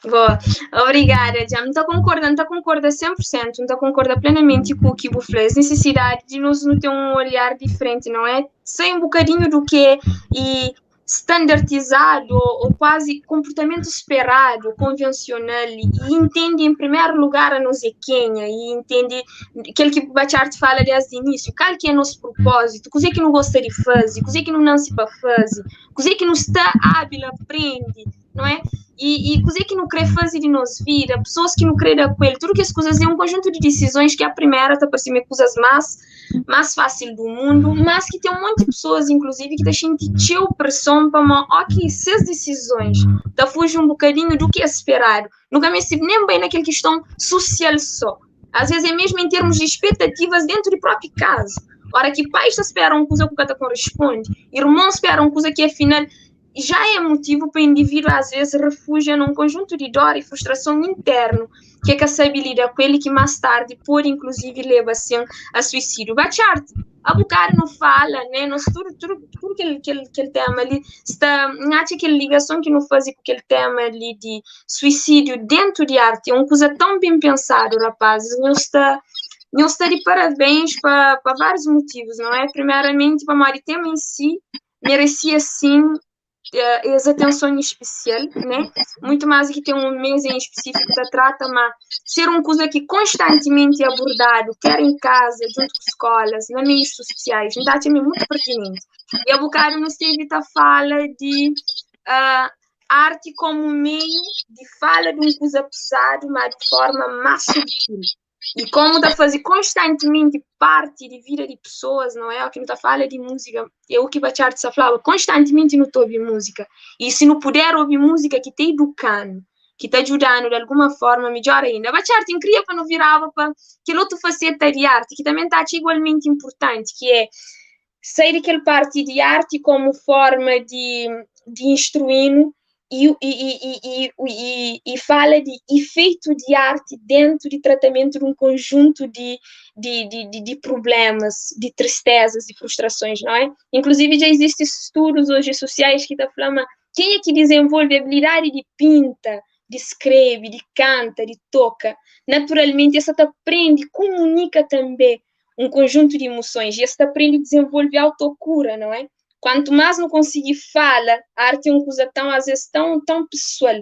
Boa, obrigada, Jam. Não concorda 100%, não concorda plenamente com o que você fez. Necessidade de nós não ter um olhar diferente, não é? Sem um bocadinho do que e standardizado ou quase comportamento esperado, convencional, e entende em primeiro lugar a nós é Kenya, e entende aquilo que o Bachart fala desde o início, qual que é o nosso propósito, coisa que não gosta de fazer, coisa que não nasce para fazer, coisa que não está hábil, aprende, não é? E coisa que não quer fazer de nós vida, pessoas que não querem com ele, tudo que as coisas é um conjunto de decisões que a primeira está para cima coisas mais fácil do mundo, mas que tem um monte de pessoas, inclusive, que deixam de ter pressão para ok, se as decisões da fugir um bocadinho do que é esperado, nunca me sinto nem bem naquela questão social só, às vezes é mesmo em termos de expectativas dentro do próprio caso. Ora que pais esperam coisa que te corresponde, irmãos esperam coisa que afinal já é motivo para o indivíduo às vezes refugia num conjunto de dor e frustração interno que é que sabe lidar com ele, que mais tarde pode inclusive levar assim a suicídio. Bachart, a bocado não fala, né? Nós tudo aquele tema ali está, acha aquela ligação que não faz com aquele tema ali de suicídio dentro de arte, é uma coisa tão bem pensada, rapazes. Não está de parabéns para vários motivos, não é? Primeiramente, para o tema em si merecia sim essa atenção especial, né? Muito mais que ter um mês em específico que trata, mas ser uma coisa que constantemente é abordado, quer em casa, junto com escolas, nas meios sociais, então é muito pertinente. E a bocado nos teve a fala de arte como meio de fala de uma coisa pesada, mas de forma mais sutil. E como está fazendo constantemente parte de vida de pessoas, não é? O que não está falando de música, é o que Bachart está falando, constantemente não estou ouvindo música. E se não puder ouvir música que está educando, que está ajudando de alguma forma, melhor ainda. Bachart incrível para não virava para que outra faceta de arte, que também está igualmente importante, que é sair daquela parte de arte como forma de instruir e fala de efeito de arte dentro de tratamento de um conjunto de problemas, de tristezas, de frustrações, não é? Inclusive já existem estudos hoje sociais que estão falando quem é que desenvolve a habilidade de pinta, de escreve, de canta, de toca, naturalmente essa te aprende, comunica também um conjunto de emoções, e essa te aprende e desenvolve autocura, não é? Quanto mais não conseguir falar, a arte é uma coisa tão, às vezes, tão pessoal.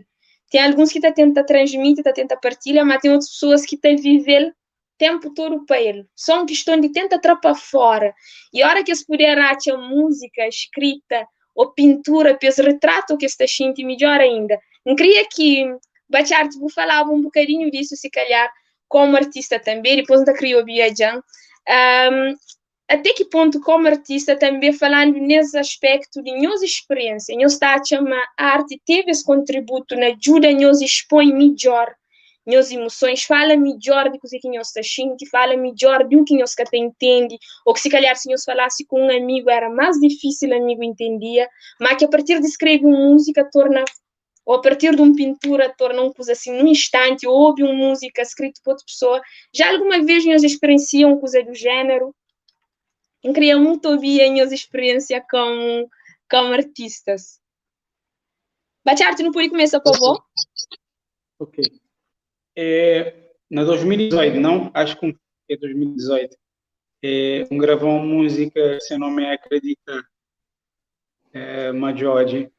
Tem alguns que tentam transmitir, tentam partilhar, mas tem outras pessoas que estão a viver o tempo todo para ele. Só uma questão de tentar atrapar fora. E a hora que eles puderem arte, a música, a escrita, ou pintura, pes retrato que está sentindo melhor ainda. Não queria que Bacharte vou falar um bocadinho disso, se calhar, como artista também, depois da criou Biajan. Até que ponto, como artista, também falando nesse aspecto de nossa experiência, nós está a chamar a arte teve esse contributo na ajuda, nós expõe melhor nossas emoções, fala melhor do que nós está sentindo, fala melhor do que nós até entende, ou que se calhar se nós falasse com um amigo era mais difícil, o amigo entendia, mas que a partir de escrever uma música torna, ou a partir de uma pintura torna uma coisa assim, num instante, ou ouve uma música escrita por outra pessoa. Já alguma vez nós experienciam uma coisa do gênero? Eu queria muito ouvir a nossa experiência como artistas. Bacharte, não pode começar, por favor? Ok. Na 2018, não? Acho que é 2018. Gravou uma música, se não me acredita, Majority.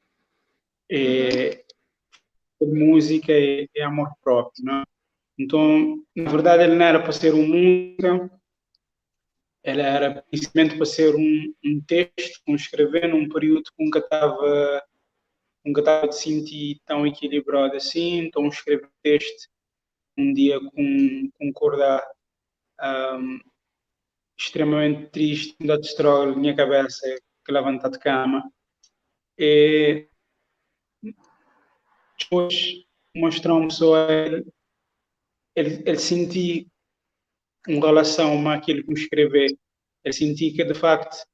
Música é amor próprio, não? Então, na verdade, ele não era para ser uma música, ele era principalmente para ser um texto, escrever num período que nunca estava de sentir tão equilibrado assim, então escrevi um texto um dia com acordar extremamente triste, ainda destrói a minha cabeça, que levanta de cama. E depois mostrou-me só ele sentir uma relação com aquilo que me escrever. Ele sentia que, de facto,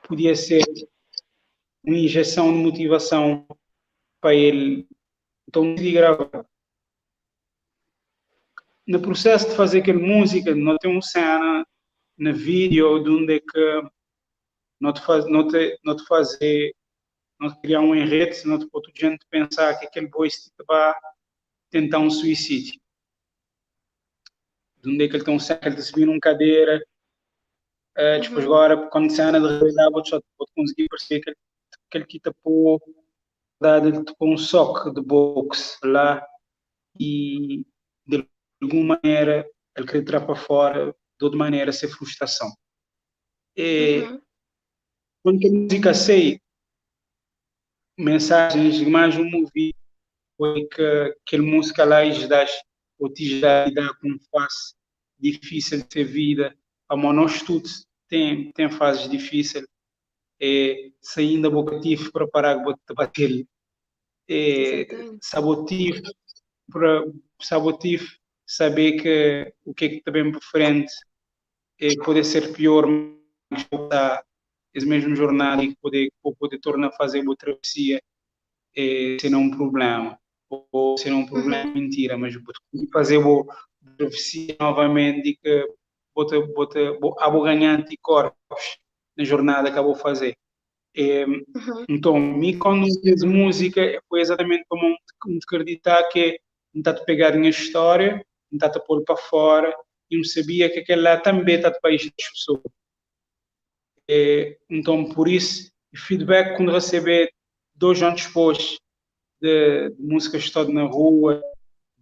podia ser uma injeção de motivação para ele. Então, decidi gravar. No processo de fazer aquela música, não tem uma cena no vídeo de onde é que não te criar um enredo, não te pôr gente pensar que aquele voice vai tentar um suicídio. De onde é que ele tem um cena, ele subir numa cadeira, depois agora, quando cena de realidade, vou conseguir perceber que ele quita por ele tocou um soco de boxe lá e de alguma maneira ele queria tirar para fora, de outra maneira, ser frustração. Quando a música sei, mensagens mais um movie foi que aquela música lá ou te dá com fase difícil de ter vida, a nós todos tem fases difíceis, saindo da boca tive para parar de bater, sabotivo saber que o que é que está bem para frente pode ser pior, mas voltar esse mesmo jornada e poder tornar fazer uma travessia ser um problema, ou ser um problema mentira, mas fazer uma travessia novamente e que vou ganhar anticorpos na jornada que eu vou fazer. Então, quando eu fiz música, foi exatamente como acreditar que não está a pegar a minha história, não está a pôr para fora, e não sabia que aquela lá também está a país das pessoas. Então, por isso, o feedback quando receber 2 anos depois de músicas todas na rua,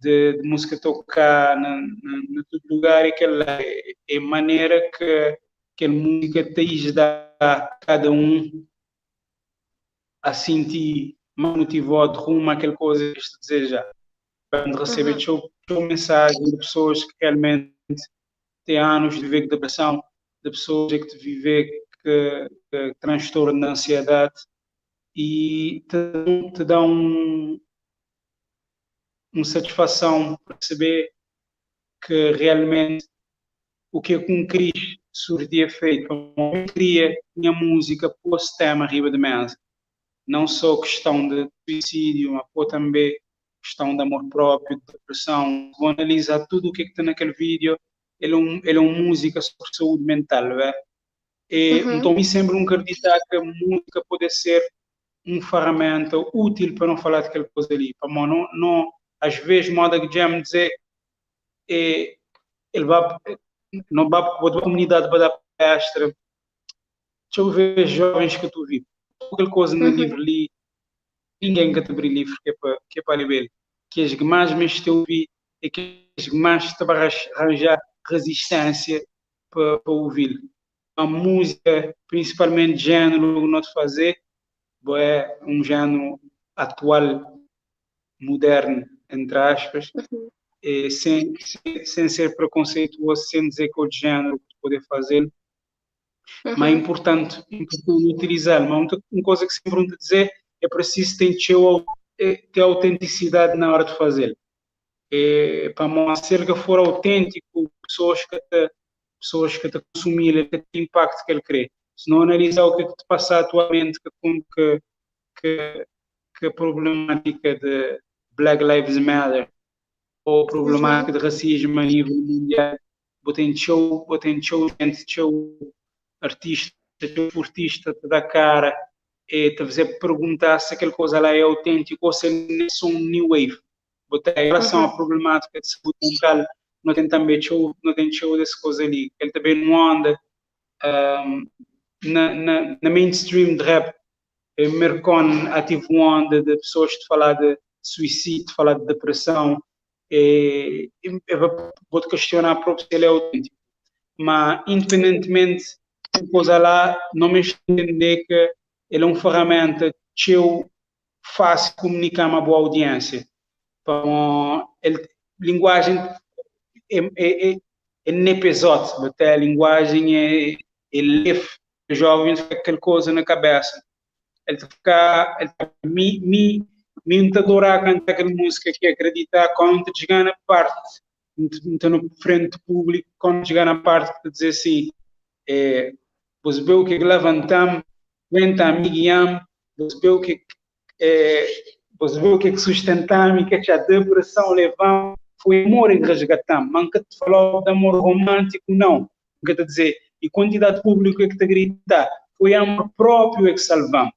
de música tocar em todo lugar, é a maneira que a música te dá a cada um a sentir mais motivado rumo àquela coisa que se deseja. Quando receber mensagem de pessoas que realmente têm anos de viver com depressão, de pessoas que te vivem que transtorno da ansiedade e te dá uma satisfação para perceber que realmente o que um Cris surgia feito, eu queria minha música pôr tema arriba de mesa. Não só questão de suicídio, mas também questão de amor próprio, de depressão. Vou analisar tudo o que está naquele vídeo. Ele é uma música sobre saúde mental, né? Então, me sempre acreditar que a música pode ser uma ferramenta útil para não falar daquela coisa ali. Para não às vezes, moda que já me dizer, ele vai, não vai para a comunidade para dar palestra. Deixa eu ver jovens que tu vi. Aquela coisa no livro ali, ninguém que te abrir livro que é para ler. Que as que mais me estão a ouvir é que as que mais te vai arranjar resistência para ouvir. a música, principalmente género, não fazer, é um género atual, moderno, entre aspas, sem ser preconceituoso, sem dizer que o género poder fazer, mas é importante utilizar. Mas uma coisa que sempre vou dizer é preciso ter autenticidade na hora de fazer. Para mostrar que for autêntico, pessoas que te consumirem, que te impacto que ele crê. Se não analisar o que te passa atualmente, que a problemática de Black Lives Matter ou a problemática de racismo a nível mundial, botem show, gente, show artista, show esportista, te dá cara, te fazer perguntar se aquela coisa lá é autêntico ou se é só um new wave. Botar em relação à problemática de saúde mental, não tem também show, não tem show dessa coisa ali. Ele também não anda na mainstream de rap. Mercon ativo uma onda de pessoas de falar de suicídio, de falar de depressão. Vou-te questionar próprio se ele é autêntico. Mas, independentemente de coisa lá, não me entender que ele é uma ferramenta que eu faço comunicar uma boa audiência. Então, linguagem é nepesote, até a linguagem é leve, jovens com aquela coisa na cabeça. Ele me adorar cantar aquela música que acreditar quando chegar na parte, então no frente público, quando chegar na parte que dizer assim, você vê o que levantamos, vem a amiguiam, você vê o que sustentamos, que a depressão levamos, foi amor que resgatamos, mas que te falou de amor romântico, não. Que te dizer, e quantidade pública que te grita, foi amor próprio que salvamos.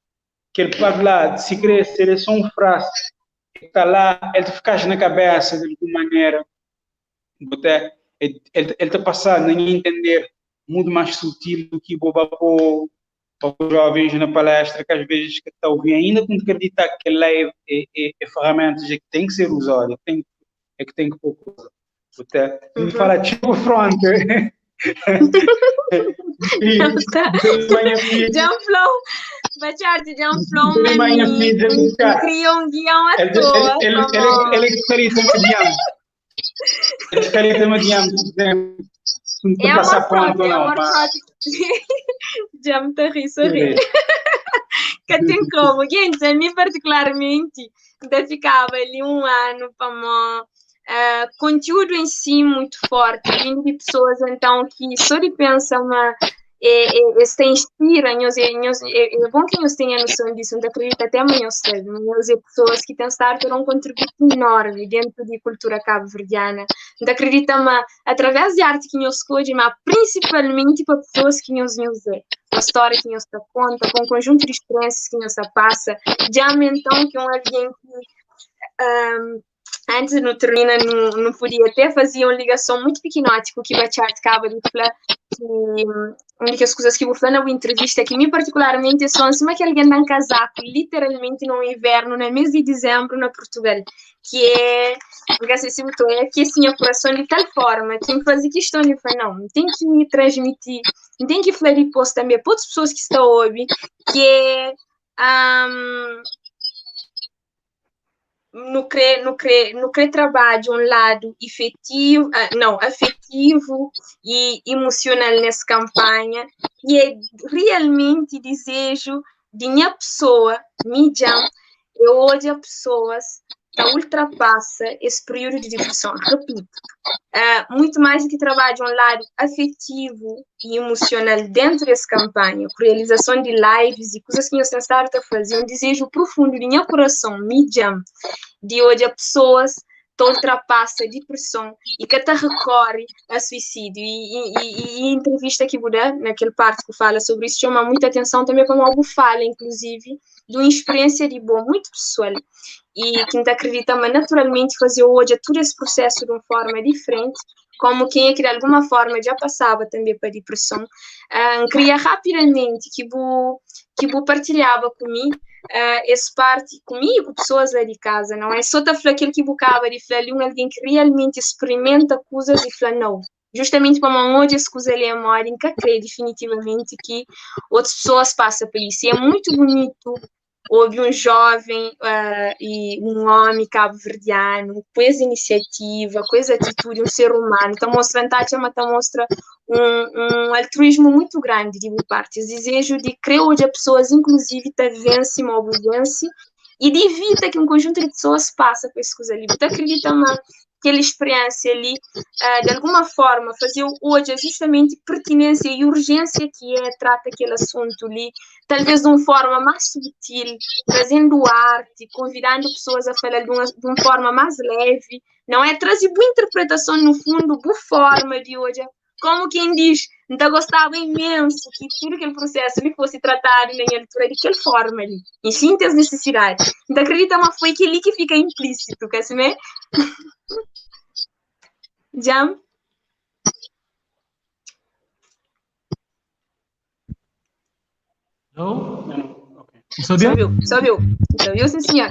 Que ele pode lá, se crescer, é só uma frase, que está lá, ele te fica na cabeça de alguma maneira, ele te passar a entender muito mais sutil do que boba para os jovens na palestra, que às vezes que está ouvindo, ainda com acreditar que a lei é ferramentas que tem que ser usada, que tem que pôr coisa. Me fala, tipo, front. Jump flow, Bachardi, jump flow, cria um guião à toa. Ele é caríssimo mediante. Ele é caríssimo mediante. É amor próprio, é amor próprio. Já me está a rir, sorri. Que tem como, gente, a mim particularmente, ainda ficava ali um ano para conteúdo em si muito forte, vindo de pessoas então que só de pensam se inspiram, é bom que eles tenham noção disso, não acredito até amanhã cedo, mas é pessoas que têm estado ter um contributo enorme dentro da cultura cabo-verdiana, não acredito, mas através de arte que nos escolhe, mas principalmente para pessoas que nos usam, a história que nos conta, com um conjunto de experiências que nos passa, já então que alguém que antes no termina não podia até fazer uma ligação muito pequenote com o que o Bachart acaba de falar, que uma das coisas que eu falei na entrevista que me particularmente são assim, que alguém dá um casaco literalmente no inverno, no mês de dezembro na Portugal, que é que assim a coração de tal forma que me faz questão de falar, não tem que me transmitir, tem que falar depois também para outras pessoas que estão ouvindo, que é no querer trabalho de um lado afetivo e emocional nessa campanha, e é realmente desejo de minha pessoa, eu hoje a pessoas que ultrapassa esse período de depressão, repito, muito mais do que trabalho de um lado afetivo e emocional dentro dessa campanha, por realização de lives e coisas que eu estava a fazer, um desejo profundo de meu coração, de hoje a pessoas que ultrapassa a depressão e que até recorre a suicídio. E entrevista que vou dar, naquele parte que fala sobre isso, chama muita atenção também como algo fala, inclusive, de uma experiência de boa, muito pessoal. E quem acredita, mas naturalmente fazer hoje todo esse processo de uma forma diferente, como quem é que de alguma forma já passava também para a depressão, queria rapidamente que vou partilhava comigo esse parte comigo, com pessoas lá de casa, não é só aquilo que eu acaba de falar, alguém que realmente experimenta coisas e fala, não, justamente para uma onde as coisas ali morem, que creio definitivamente que outras pessoas passam por isso. E é muito bonito ouvir um jovem e um homem cabo-verdiano com essa iniciativa, com essa atitude, um ser humano. Então, mostra um altruísmo muito grande de boa parte. O desejo de crer onde as pessoas, inclusive, vencem uma obediência e de evita que um conjunto de pessoas passa por essas coisas ali. Então, acredito que aquela experiência ali, de alguma forma, fazer hoje justamente pertinência e urgência que trata aquele assunto ali, talvez de uma forma mais sutil, trazendo arte, convidando pessoas a falar de uma forma mais leve, não é? Trazer boa interpretação, no fundo, boa forma de hoje. Como quem diz, então gostava imenso que tudo aquele processo lhe fosse tratado na leitura daquela forma ali, em síntese necessidade. Então acredita, mas foi aquele que fica implícito, quer saber? Jam? Não? Não, ok. Só viu, sim senhor.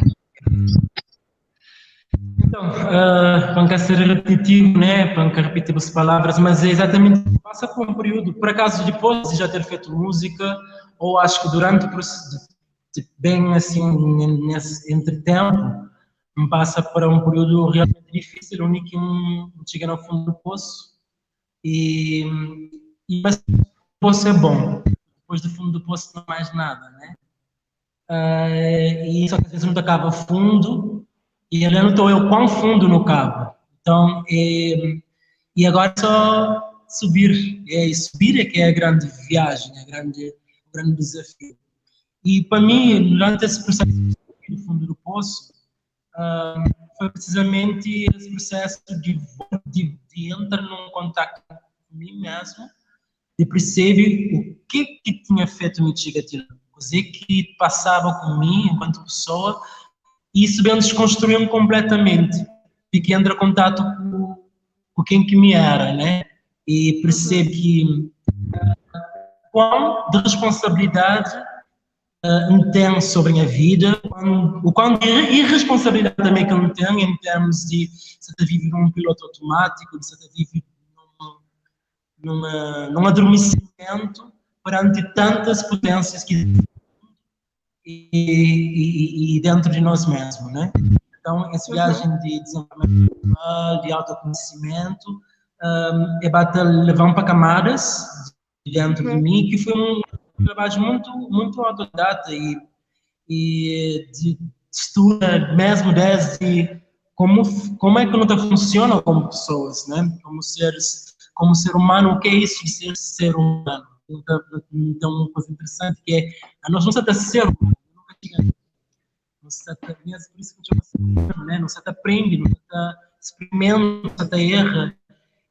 Então, para não ser repetitivo, né, para não repetir as palavras, mas é exatamente, passa por um período, por acaso depois de já ter feito música, ou acho que durante o processo, bem assim, nesse entretempo, me passa para um período realmente difícil, onde chega no fundo do poço, mas o poço é bom, depois do fundo do poço não há mais nada, né? E só que às vezes não acaba fundo, e eu não estou quão fundo no cabo. Então, e agora é só subir. Subir é que é a grande viagem, o grande desafio. E para mim, durante esse processo do fundo do poço, foi precisamente esse processo de entrar num contato com mim mesmo, de perceber o que tinha feito me chegar aquilo, o que passava comigo enquanto pessoa, e isso bem desconstruiu-me completamente, e que entra em contato com quem que me era, né? E percebo que quão de responsabilidade tem sobre a minha vida, o quão de irresponsabilidade também que eu tenho em termos de se eu viver num piloto automático, de se eu viver num adormecimento perante tantas potências que e dentro de nós mesmos, né? Então, essa viagem de desenvolvimento pessoal, de autoconhecimento, é para levar para camadas dentro de mim, que foi um trabalho muito autodidata e de estudo mesmo desde como é que luta funciona como pessoas, né? Como ser humano, o que é isso de ser humano? Então, uma coisa interessante que é a nós não se ser humano, nunca tinha. Não se por isso que eu né? Não se aprende, não se experimenta, não se erra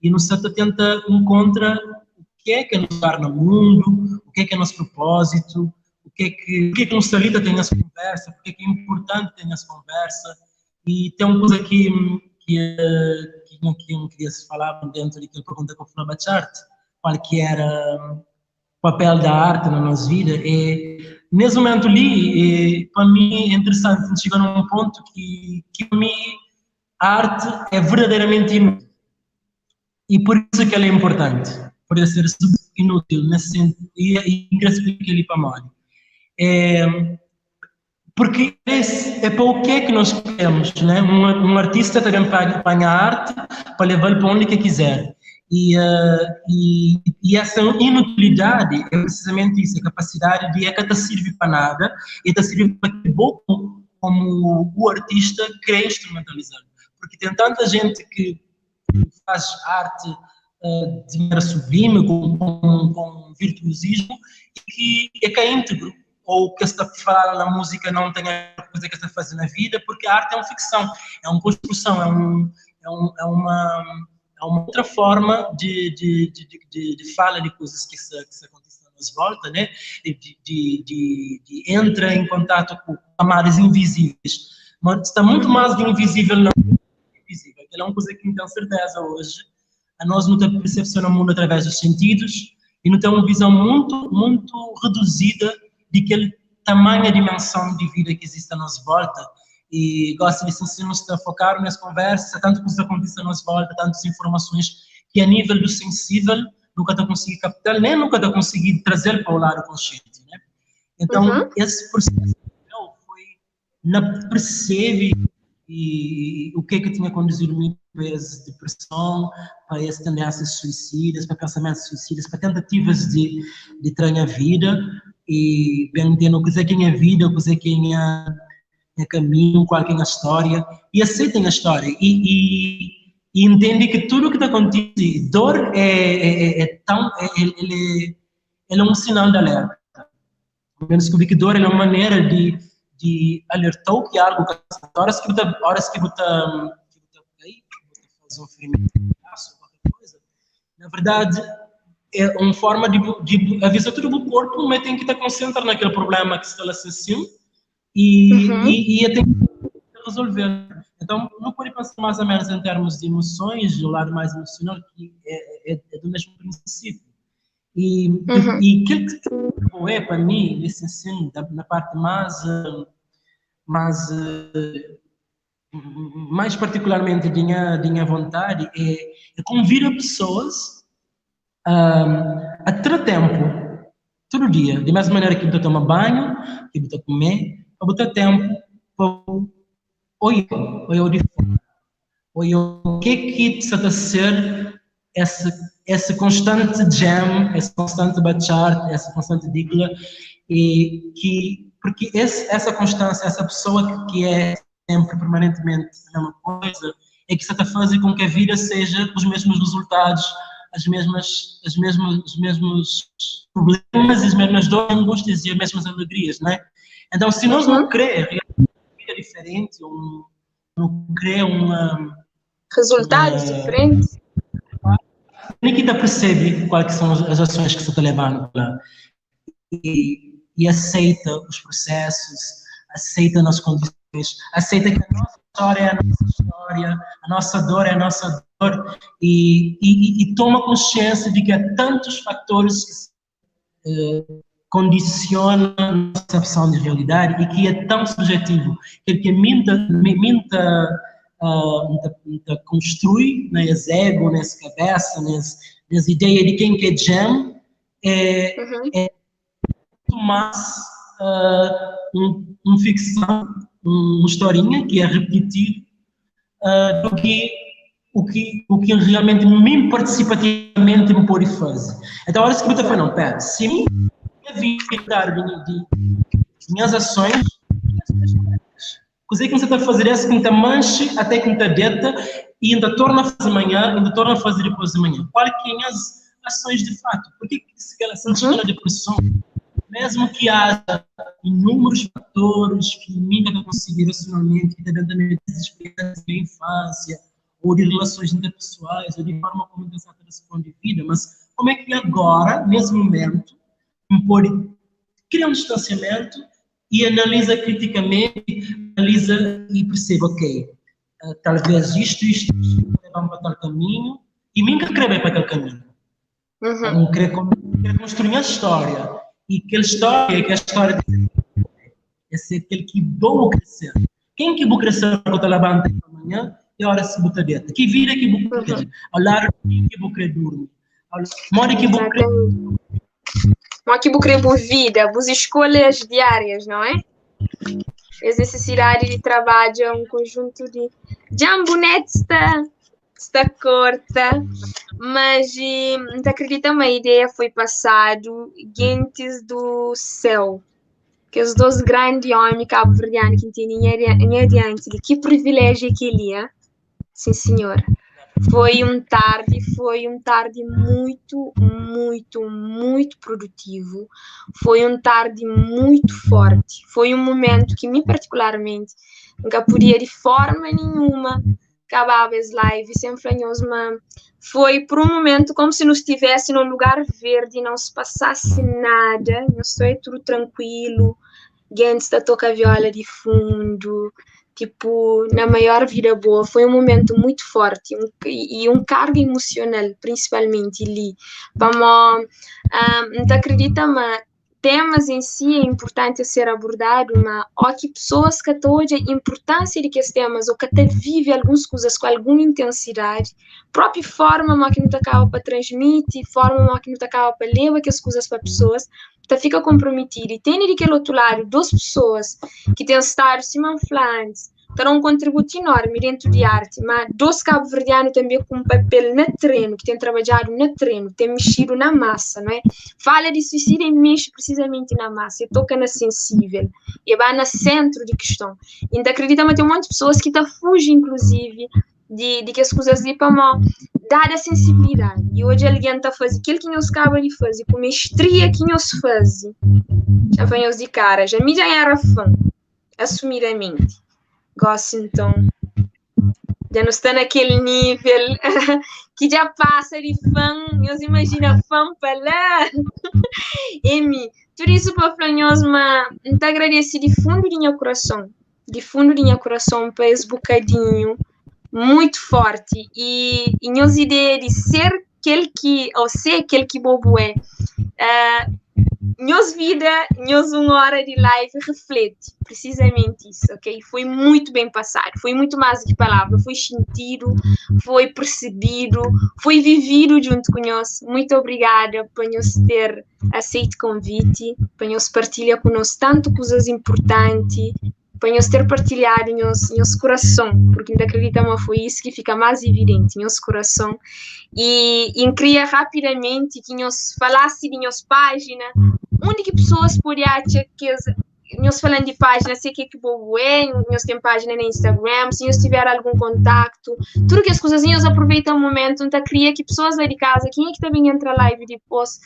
e não se tenta encontrar o que é nos torna no mundo, o que é nosso propósito, o que é nos salida tem essa conversa, porque é importante ter essa conversa. E tem uma coisa que não queria se falar dentro daquela pergunta que eu fui na Bacharte, qual que era o papel da arte na nossa vida. E nesse momento ali, para mim é interessante chegar num ponto que para mim a arte é verdadeiramente inútil. E por isso que ela é importante, por ela ser inútil nesse sentido, e explico ali para a Mari. Porque é para o que é que nós queremos, né? Um artista também apanha a arte para levar para onde que quiser. E essa inutilidade é precisamente isso, a capacidade de que serve para nada e está servir para que como o artista quer instrumentalizar. Porque tem tanta gente que faz arte de maneira sublime, com virtuosismo, e que é íntegro, ou que está a falar na música não tem a coisa que está a fazer na vida, porque a arte é uma ficção, é uma construção, é uma outra forma de fala de coisas que se acontecem à nossa volta, né? De entrar em contato com camadas invisíveis. Mas está muito mais de invisível não invisível. É uma coisa que não tenho certeza hoje. A nós não temos percepção do mundo através dos sentidos e não temos uma visão muito reduzida de aquele tamanho, dimensão de vida que existe à nossa volta. E gosto de nos focar nessa conversa, tanto coisas acontecem à nossa volta, tantas informações que a nível do sensível nunca está conseguindo captar, nem nunca está conseguindo trazer para o lado consciente, né? Então, esse processo foi na perceber e o que é que tinha conduzido muito para essa depressão, para essas tendências suicidas, para pensamentos suicidas, para tentativas de tirar a vida e entender o que é a vida, o que é caminho, qual é a história, e aceitem a história e entendem que tudo o que está acontecendo, dor ele é um sinal de alerta. Eu descobri que dor é uma maneira de alertar o que é algo que horas que você faz um ferimento, qualquer coisa, na verdade é uma forma de avisar todo o corpo, mas tem que estar concentrado naquele problema que está lá acessível e tem que resolver. Então, não pode pensar mais ou menos em termos de emoções, o lado mais emocional, que é do mesmo princípio. E aquilo que é para mim, nesse ensino, na parte mais particularmente de minha vontade, é convidar pessoas a ter tempo, todo dia, da mesma maneira que eu tomo banho, que eu comer, para botar tempo para olhar de fora, olhar o que está a ser essa constante jam, essa constante bachata, essa constante dicla, porque essa constância, essa pessoa que é sempre, permanentemente a mesma coisa, é que está a fazer com que a vida seja os mesmos resultados, os mesmos problemas, as mesmas dores, angústias e as mesmas alegrias, não é? Então, se nós não queremos uma vida diferente, não queremos resultados diferentes, ninguém percebe quais são as ações que você está levando lá e aceita os processos, aceita as condições, aceita que a nossa história é a nossa história, a nossa dor é a nossa dor e toma consciência de que há tantos fatores que condicionam a nossa percepção de realidade e que é tão subjetivo que minta construi nas ego, nas cabeça, nas ideias de quem quer jam, é muito mais ficção, uma historinha que é repetido do que o que realmente me participativamente me pode fazer. Então, olha, se que eu estou falando, pera, se me evitar de minhas ações, coisa que você está a fazer é que ainda manche até que ainda deita e ainda torna a fazer amanhã, ainda torna a fazer depois de manhã. Quais são as ações de fato? Por que se ela sente aquela depressão? Mesmo que haja inúmeros fatores que ninguém está conseguir racionalmente, que dependem das experiências da infância, ou de relações interpessoais, ou de forma como você responde de vida, mas como é que agora, nesse momento, pode criar um distanciamento e analisa criticamente, analisa e percebe, ok, talvez isto leva-me para tal caminho, e mim que quer ir para aquele caminho. Não quer construir a história. E aquela história, que é a história de ser aquele que vou crescer. Quem que vou crescer quando eu levanto amanhã e a hora se botar dentro? Que vida que vou querer? Ao lado que vou querer dormir? Mora que vou querer... Mas que vou querer boa vida, boas escolhas diárias, não é? As necessidades de trabalho é um conjunto de jambonetes está corta, mas não acredito uma ideia foi passado gentes do céu, que os dois grandes homens cabo-verdianos que tinham em adiante, de que privilégio que ele é, sim senhora. Foi um tarde muito, muito, muito produtivo, foi um tarde muito forte, foi um momento que me particularmente nunca podia de forma nenhuma acabava as lives, sempre foi por um momento como se não estivesse num lugar verde, não se passasse nada, não estou tudo tranquilo, gente está toca viola de fundo, tipo, na maior vida boa, foi um momento muito forte e um cargo emocional, principalmente ali. Vamos, não acredita, mas temas em si é importante ser abordado, mas há que pessoas que estão hoje a importância de que os temas ou que até vivem algumas coisas com alguma intensidade, própria forma mas que não acaba para transmitir, forma mas que não acaba para levar as coisas para pessoas, tá fica comprometido. E tem daquele outro lado duas pessoas que têm estado se manflantes, terão um contributo enorme dentro de arte, mas dois cabo-verdianos também com um papel no terreno, que têm trabalhado no terreno, têm mexido na massa, não é? Fala de suicídio e mexe precisamente na massa, e toca na sensível, e vai no centro de questão. Ainda acredita que tem um monte de pessoas que fugem, inclusive, de que as coisas lhe para mal, dada a sensibilidade. E hoje alguém está fazendo aquilo que nós acaba de fazer, com mestria que nós fazemos. Já venhamos de cara, já me já era fã, assumidamente. Gosto, então, já não está naquele nível que já passa de fã, nós imagina fã para lá. Emi, tudo isso para falar, mas te agradeço de fundo do meu coração, para esse bocadinho muito forte, e nós ideia de ser aquele que, ou ser aquele que bobo é, Nós vida, nós uma hora de live reflete precisamente isso, ok? Foi muito bem passado, foi muito mais do que palavra, foi sentido, foi percebido, foi vivido junto com nós. Muito obrigada por nós ter aceito o convite, por nós partilhar conosco tanto coisas importantes, por nós ter partilhado em nosso coração, porque ainda acreditamos foi isso que fica mais evidente em nosso coração. E queria rapidamente que nós falasse de nossa página, onde que pessoas podem achar que nós falando de página, sei que bobo é, nós temos página no Instagram, se nós tiver algum contato, tudo que as coisas, nós aproveitamos o momento, então queria que pessoas lá de casa, quem é que também entra live depois,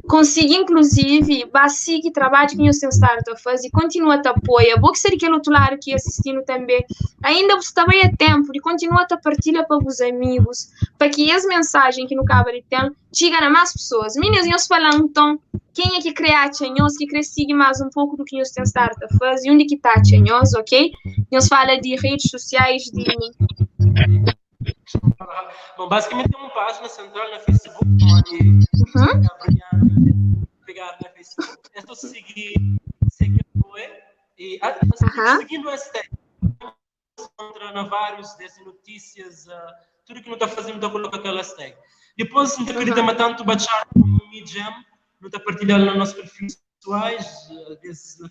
consiga inclusive, seguir trabalho que nós temos estado a fazer, continua a te apoiar, vou que ser aquele outro lado que assistindo também, ainda você também é tempo de continuar a partilhar para os amigos, para que as mensagens que no cabo de tempo chegam a mais pessoas. Meninas, nós falamos então, quem é que cria nós, que cresce mais um pouco do que nós temos estado a fazer, onde que está nós, ok? Nós fala de redes sociais, de... Bom, basicamente é uma página central na Facebook, onde pegar na Facebook, é só seguir o e seguindo esse texto, encontra vários dessas notícias, tudo que não está fazendo, está colocando aquelas tags. Depois, não acredita tanto baixar no Medium, não está partilhando nos nossos perfis pessoais, desde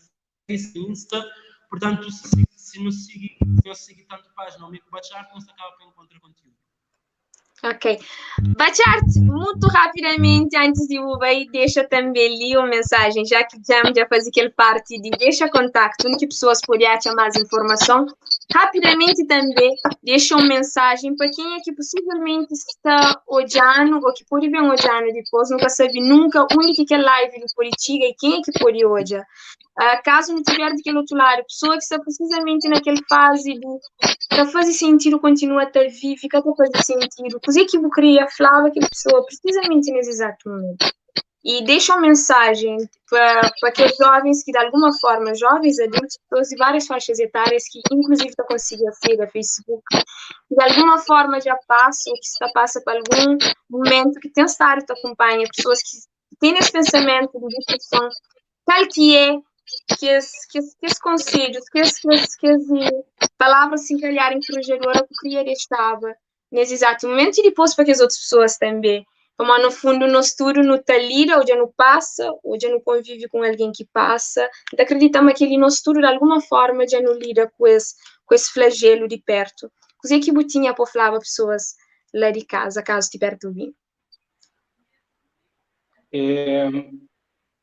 Facebook, Insta. Portanto, se não seguir tanto página ou meio que baixar, não se acaba para encontrar conteúdo. Ok. Bachart, muito rapidamente, antes de o vai, deixa também ali uma mensagem, já que já faz aquele parte de deixa contato, onde pessoas podem achar mais informação. Rapidamente também, deixa uma mensagem para quem é que possivelmente está olhando, ou que pode ver olhando depois, nunca sabe nunca onde que é live de política e quem é que pode olhar. Caso não tiver daquele outro lado, pessoa que está precisamente naquela fase de fazer sentido, continua a estar viva, fica a fazer sentido. Coisa que eu queria falar aquela pessoa precisamente nesse exato momento. E deixa uma mensagem para aqueles jovens que, de alguma forma, jovens, adultos, pessoas de várias faixas etárias, que inclusive estão conseguindo ser da Facebook, que de alguma forma já passa, ou que está passa por algum momento que tem estado te acompanha, pessoas que têm esse pensamento de discussão, tal que é que os conselhos, que as palavras se encalharem encorajadora que eu queria deixar nesse exato momento, e depois para que as outras pessoas também. Como no fundo, no estudo, no talira, ou já não passa, ou já não convive com alguém que passa. Então, acreditamos que ele no estudo, de alguma forma, já não lida com esse flagelo de perto. Così que eu tinha para falar para pessoas lá de casa, caso tiver dúvida.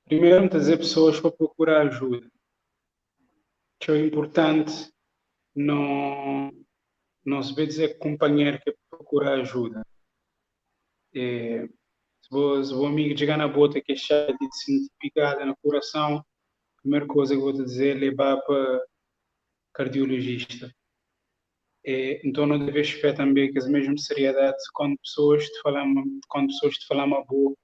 Primeiro, trazer pessoas para procurar ajuda. Que é importante não se vê dizer companheiro que procura ajuda. Se o amigo chegar na bota que é chato de sentir picada no coração, a primeira coisa que eu vou te dizer é levar para cardiologista. Então não deves esperar também que a mesma seriedade quando pessoas te falam uma boa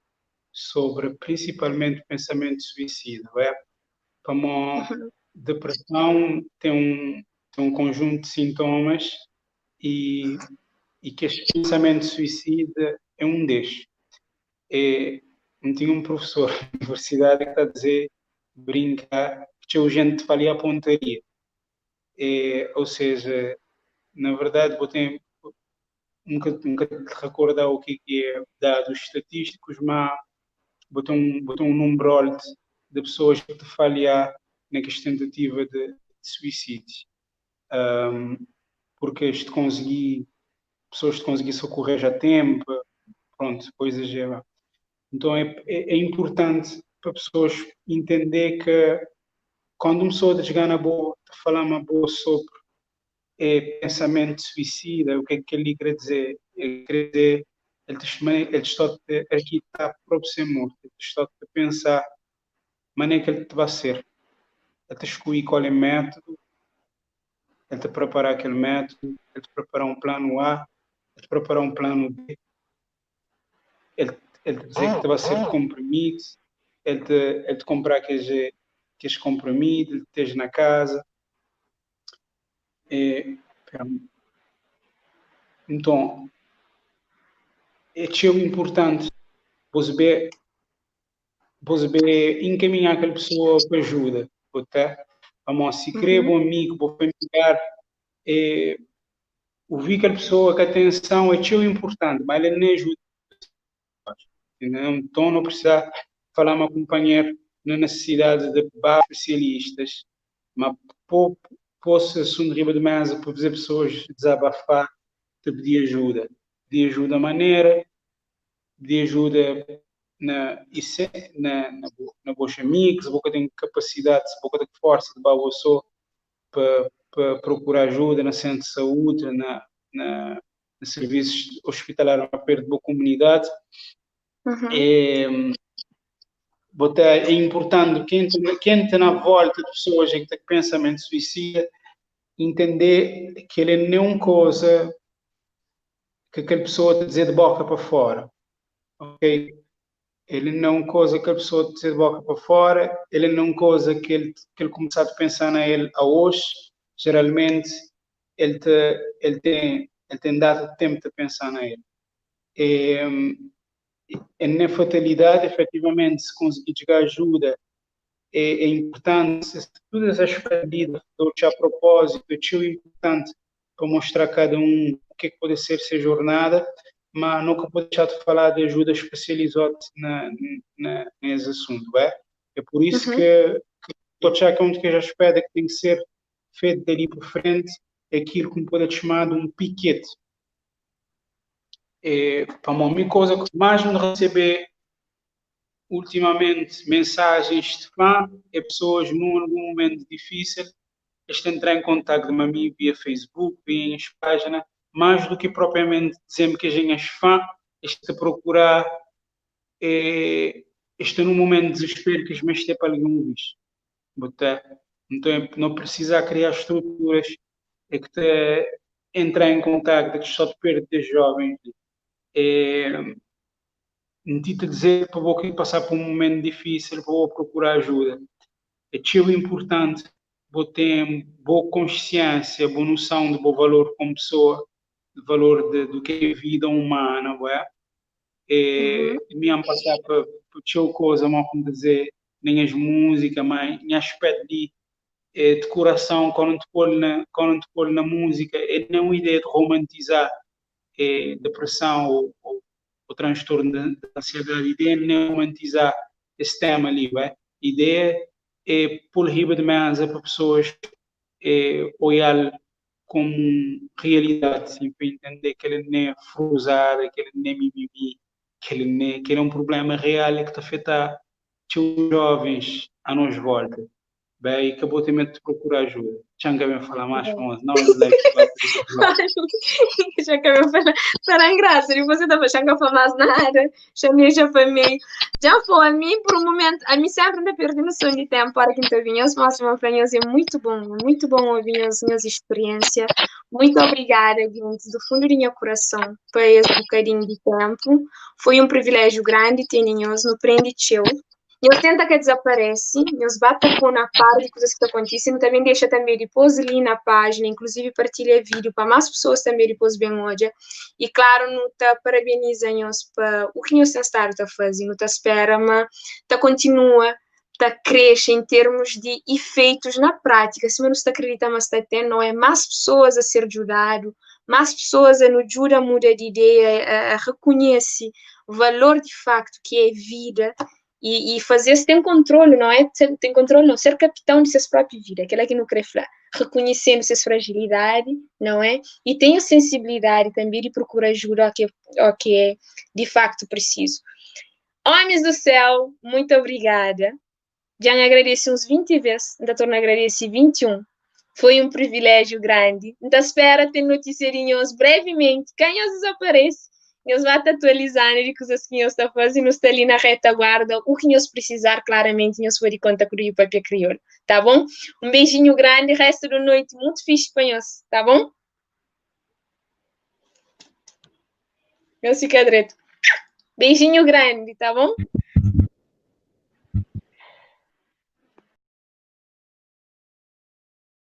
sobre principalmente pensamento suicida, para uma depressão tem um conjunto de sintomas e que este pensamento suicida é um destes. Eu tinha um professor na universidade que está a dizer brincar, que a gente fazia a pontaria. Ou seja, na verdade, nunca te recordar o que é dados estatísticos, mas botou um número de pessoas que te falhar na tentativa de suicídio. Porque pessoas que conseguir socorrer a tempo, pronto, coisas já. Então é importante para pessoas entender que quando uma pessoa desgana boa, te falar uma boa sobre pensamento suicida, o que é que ele quer dizer? Ele quer dizer, ele está aqui está próprio ser morto, ele está a pensar, mas é que ele te vai ser. Ele te escolhe qual é o método, ele te preparar aquele método, ele te preparar um plano A, ele te preparar um plano B, ele te dizer que te vai ser comprimido, ele te comprar aqueles comprimidos, ele te esteja na casa. Então, é importante você encaminhar aquela pessoa para ajuda. Tá? Vamos, se querer um amigo, vou familiar, ouvir aquela pessoa com atenção é importante, mas ele não ajuda. Então, não precisa falar com uma companheira na necessidade de especialistas, mas posso assumir riba de mesa para fazer pessoas desabafar, te pedir ajuda. Pedir ajuda maneira, pedir ajuda na boas amigos, se você tem capacidade, se você tem força de balançar para procurar ajuda na centro de saúde, na serviços hospitalares a perto da comunidade. É importante quem está na volta de pessoas que têm pensamento suicida entender que ele não é uma coisa que aquela pessoa está a dizer de boca para fora. Ok? Ele não é uma coisa que a pessoa está a dizer de boca para fora, ele não é uma coisa que ele começar a pensar nele a hoje. Geralmente, ele tem dado tempo de pensar nele. Na fatalidade, efetivamente, se conseguir chegar ajuda, é importante, se todas as medidas do a propósito, é importante para mostrar a cada um o que pode ser essa jornada, mas nunca pode deixar de falar de ajuda especializada nesse assunto. É por isso que estou já que onde que já espera que tem que ser feito dali para frente aquilo que pode ser chamado um piquete. Para uma coisa que mais me receber ultimamente mensagens de fã é pessoas num momento difícil estão a entrar em contato com mim via Facebook, via página, mais do que propriamente dizendo que a gente é fã, está a procurar, está num momento de desespero que as mães têm para algum vez. Então, não precisa criar estruturas, é que te entrar em contato, que só te perde de jovens. Não te dizer para você passar por um momento difícil, vou procurar ajuda. É importante você ter boa consciência, boa noção do bom valor como pessoa, do valor do que é a vida humana, não é? Me passar por coisa, mas como dizer, nem as músicas, mas em aspecto de decoração, quando te pôr na música, é não uma ideia de romantizar depressão ou transtorno de ansiedade, ideia de não romantizar esse tema ali, vai? Ideia é pôr riba de mesa para pessoas olhar como realidade, assim, para entender que ele não é frusado, que ele não é mimimi, que ele é um problema real que está afetando os jovens à nos volta. Bem, acabou também de procurar ajuda. Já não quero falar mais, mas não já quero falar graça, e você estava achando que eu falar mais nada, chamei já para mim. Já foi a mim por um momento, a mim sempre me perdi noção de tempo para quem está vindo, os próximos apanhos é muito bom ouvir as minhas experiências. Muito obrigada, gente, do fundo do meu coração, por esse bocadinho de tempo. Foi um privilégio grande ter ninhos no Prende Chill. Eles tentam que desaparece, eles batem com na par de coisas que estão acontecendo, também deixa também depois ali na página, inclusive partilha vídeo para mais pessoas também depois bem hoje. E claro, não tá parabeniza eles para o que eles estão a fazer, não tá espera, mas tá continua tá cresce em termos de efeitos na prática. Se não está acreditando, mas está tendo, não é? Mais pessoas a ser ajudado, mais pessoas a nos ajudar a mudar de ideia, a reconhecer o valor de facto que é vida e fazer-se tem controle, não é? Tem controle, não, ser capitão de sua própria vida, aquela que não quer falar, reconhecendo suas fragilidades, não é? E tenha sensibilidade também de procurar ajuda ao que é de facto preciso. Homens do céu, muito obrigada. Já agradeço uns 20 vezes, ainda torno a agradecer 21. Foi um privilégio grande. Então, espero ter noticiarinhos brevemente. Quem os desaparece, eles vão estar atualizando de coisas que eles estão fazendo, está ali na retaguarda. O que eles precisar, claramente, eles vão de conta com o Papel Crioulo. Tá bom? Um beijinho grande, resto da noite muito fixe para nós. Tá bom? Eu fico direito. Beijinho grande, tá bom?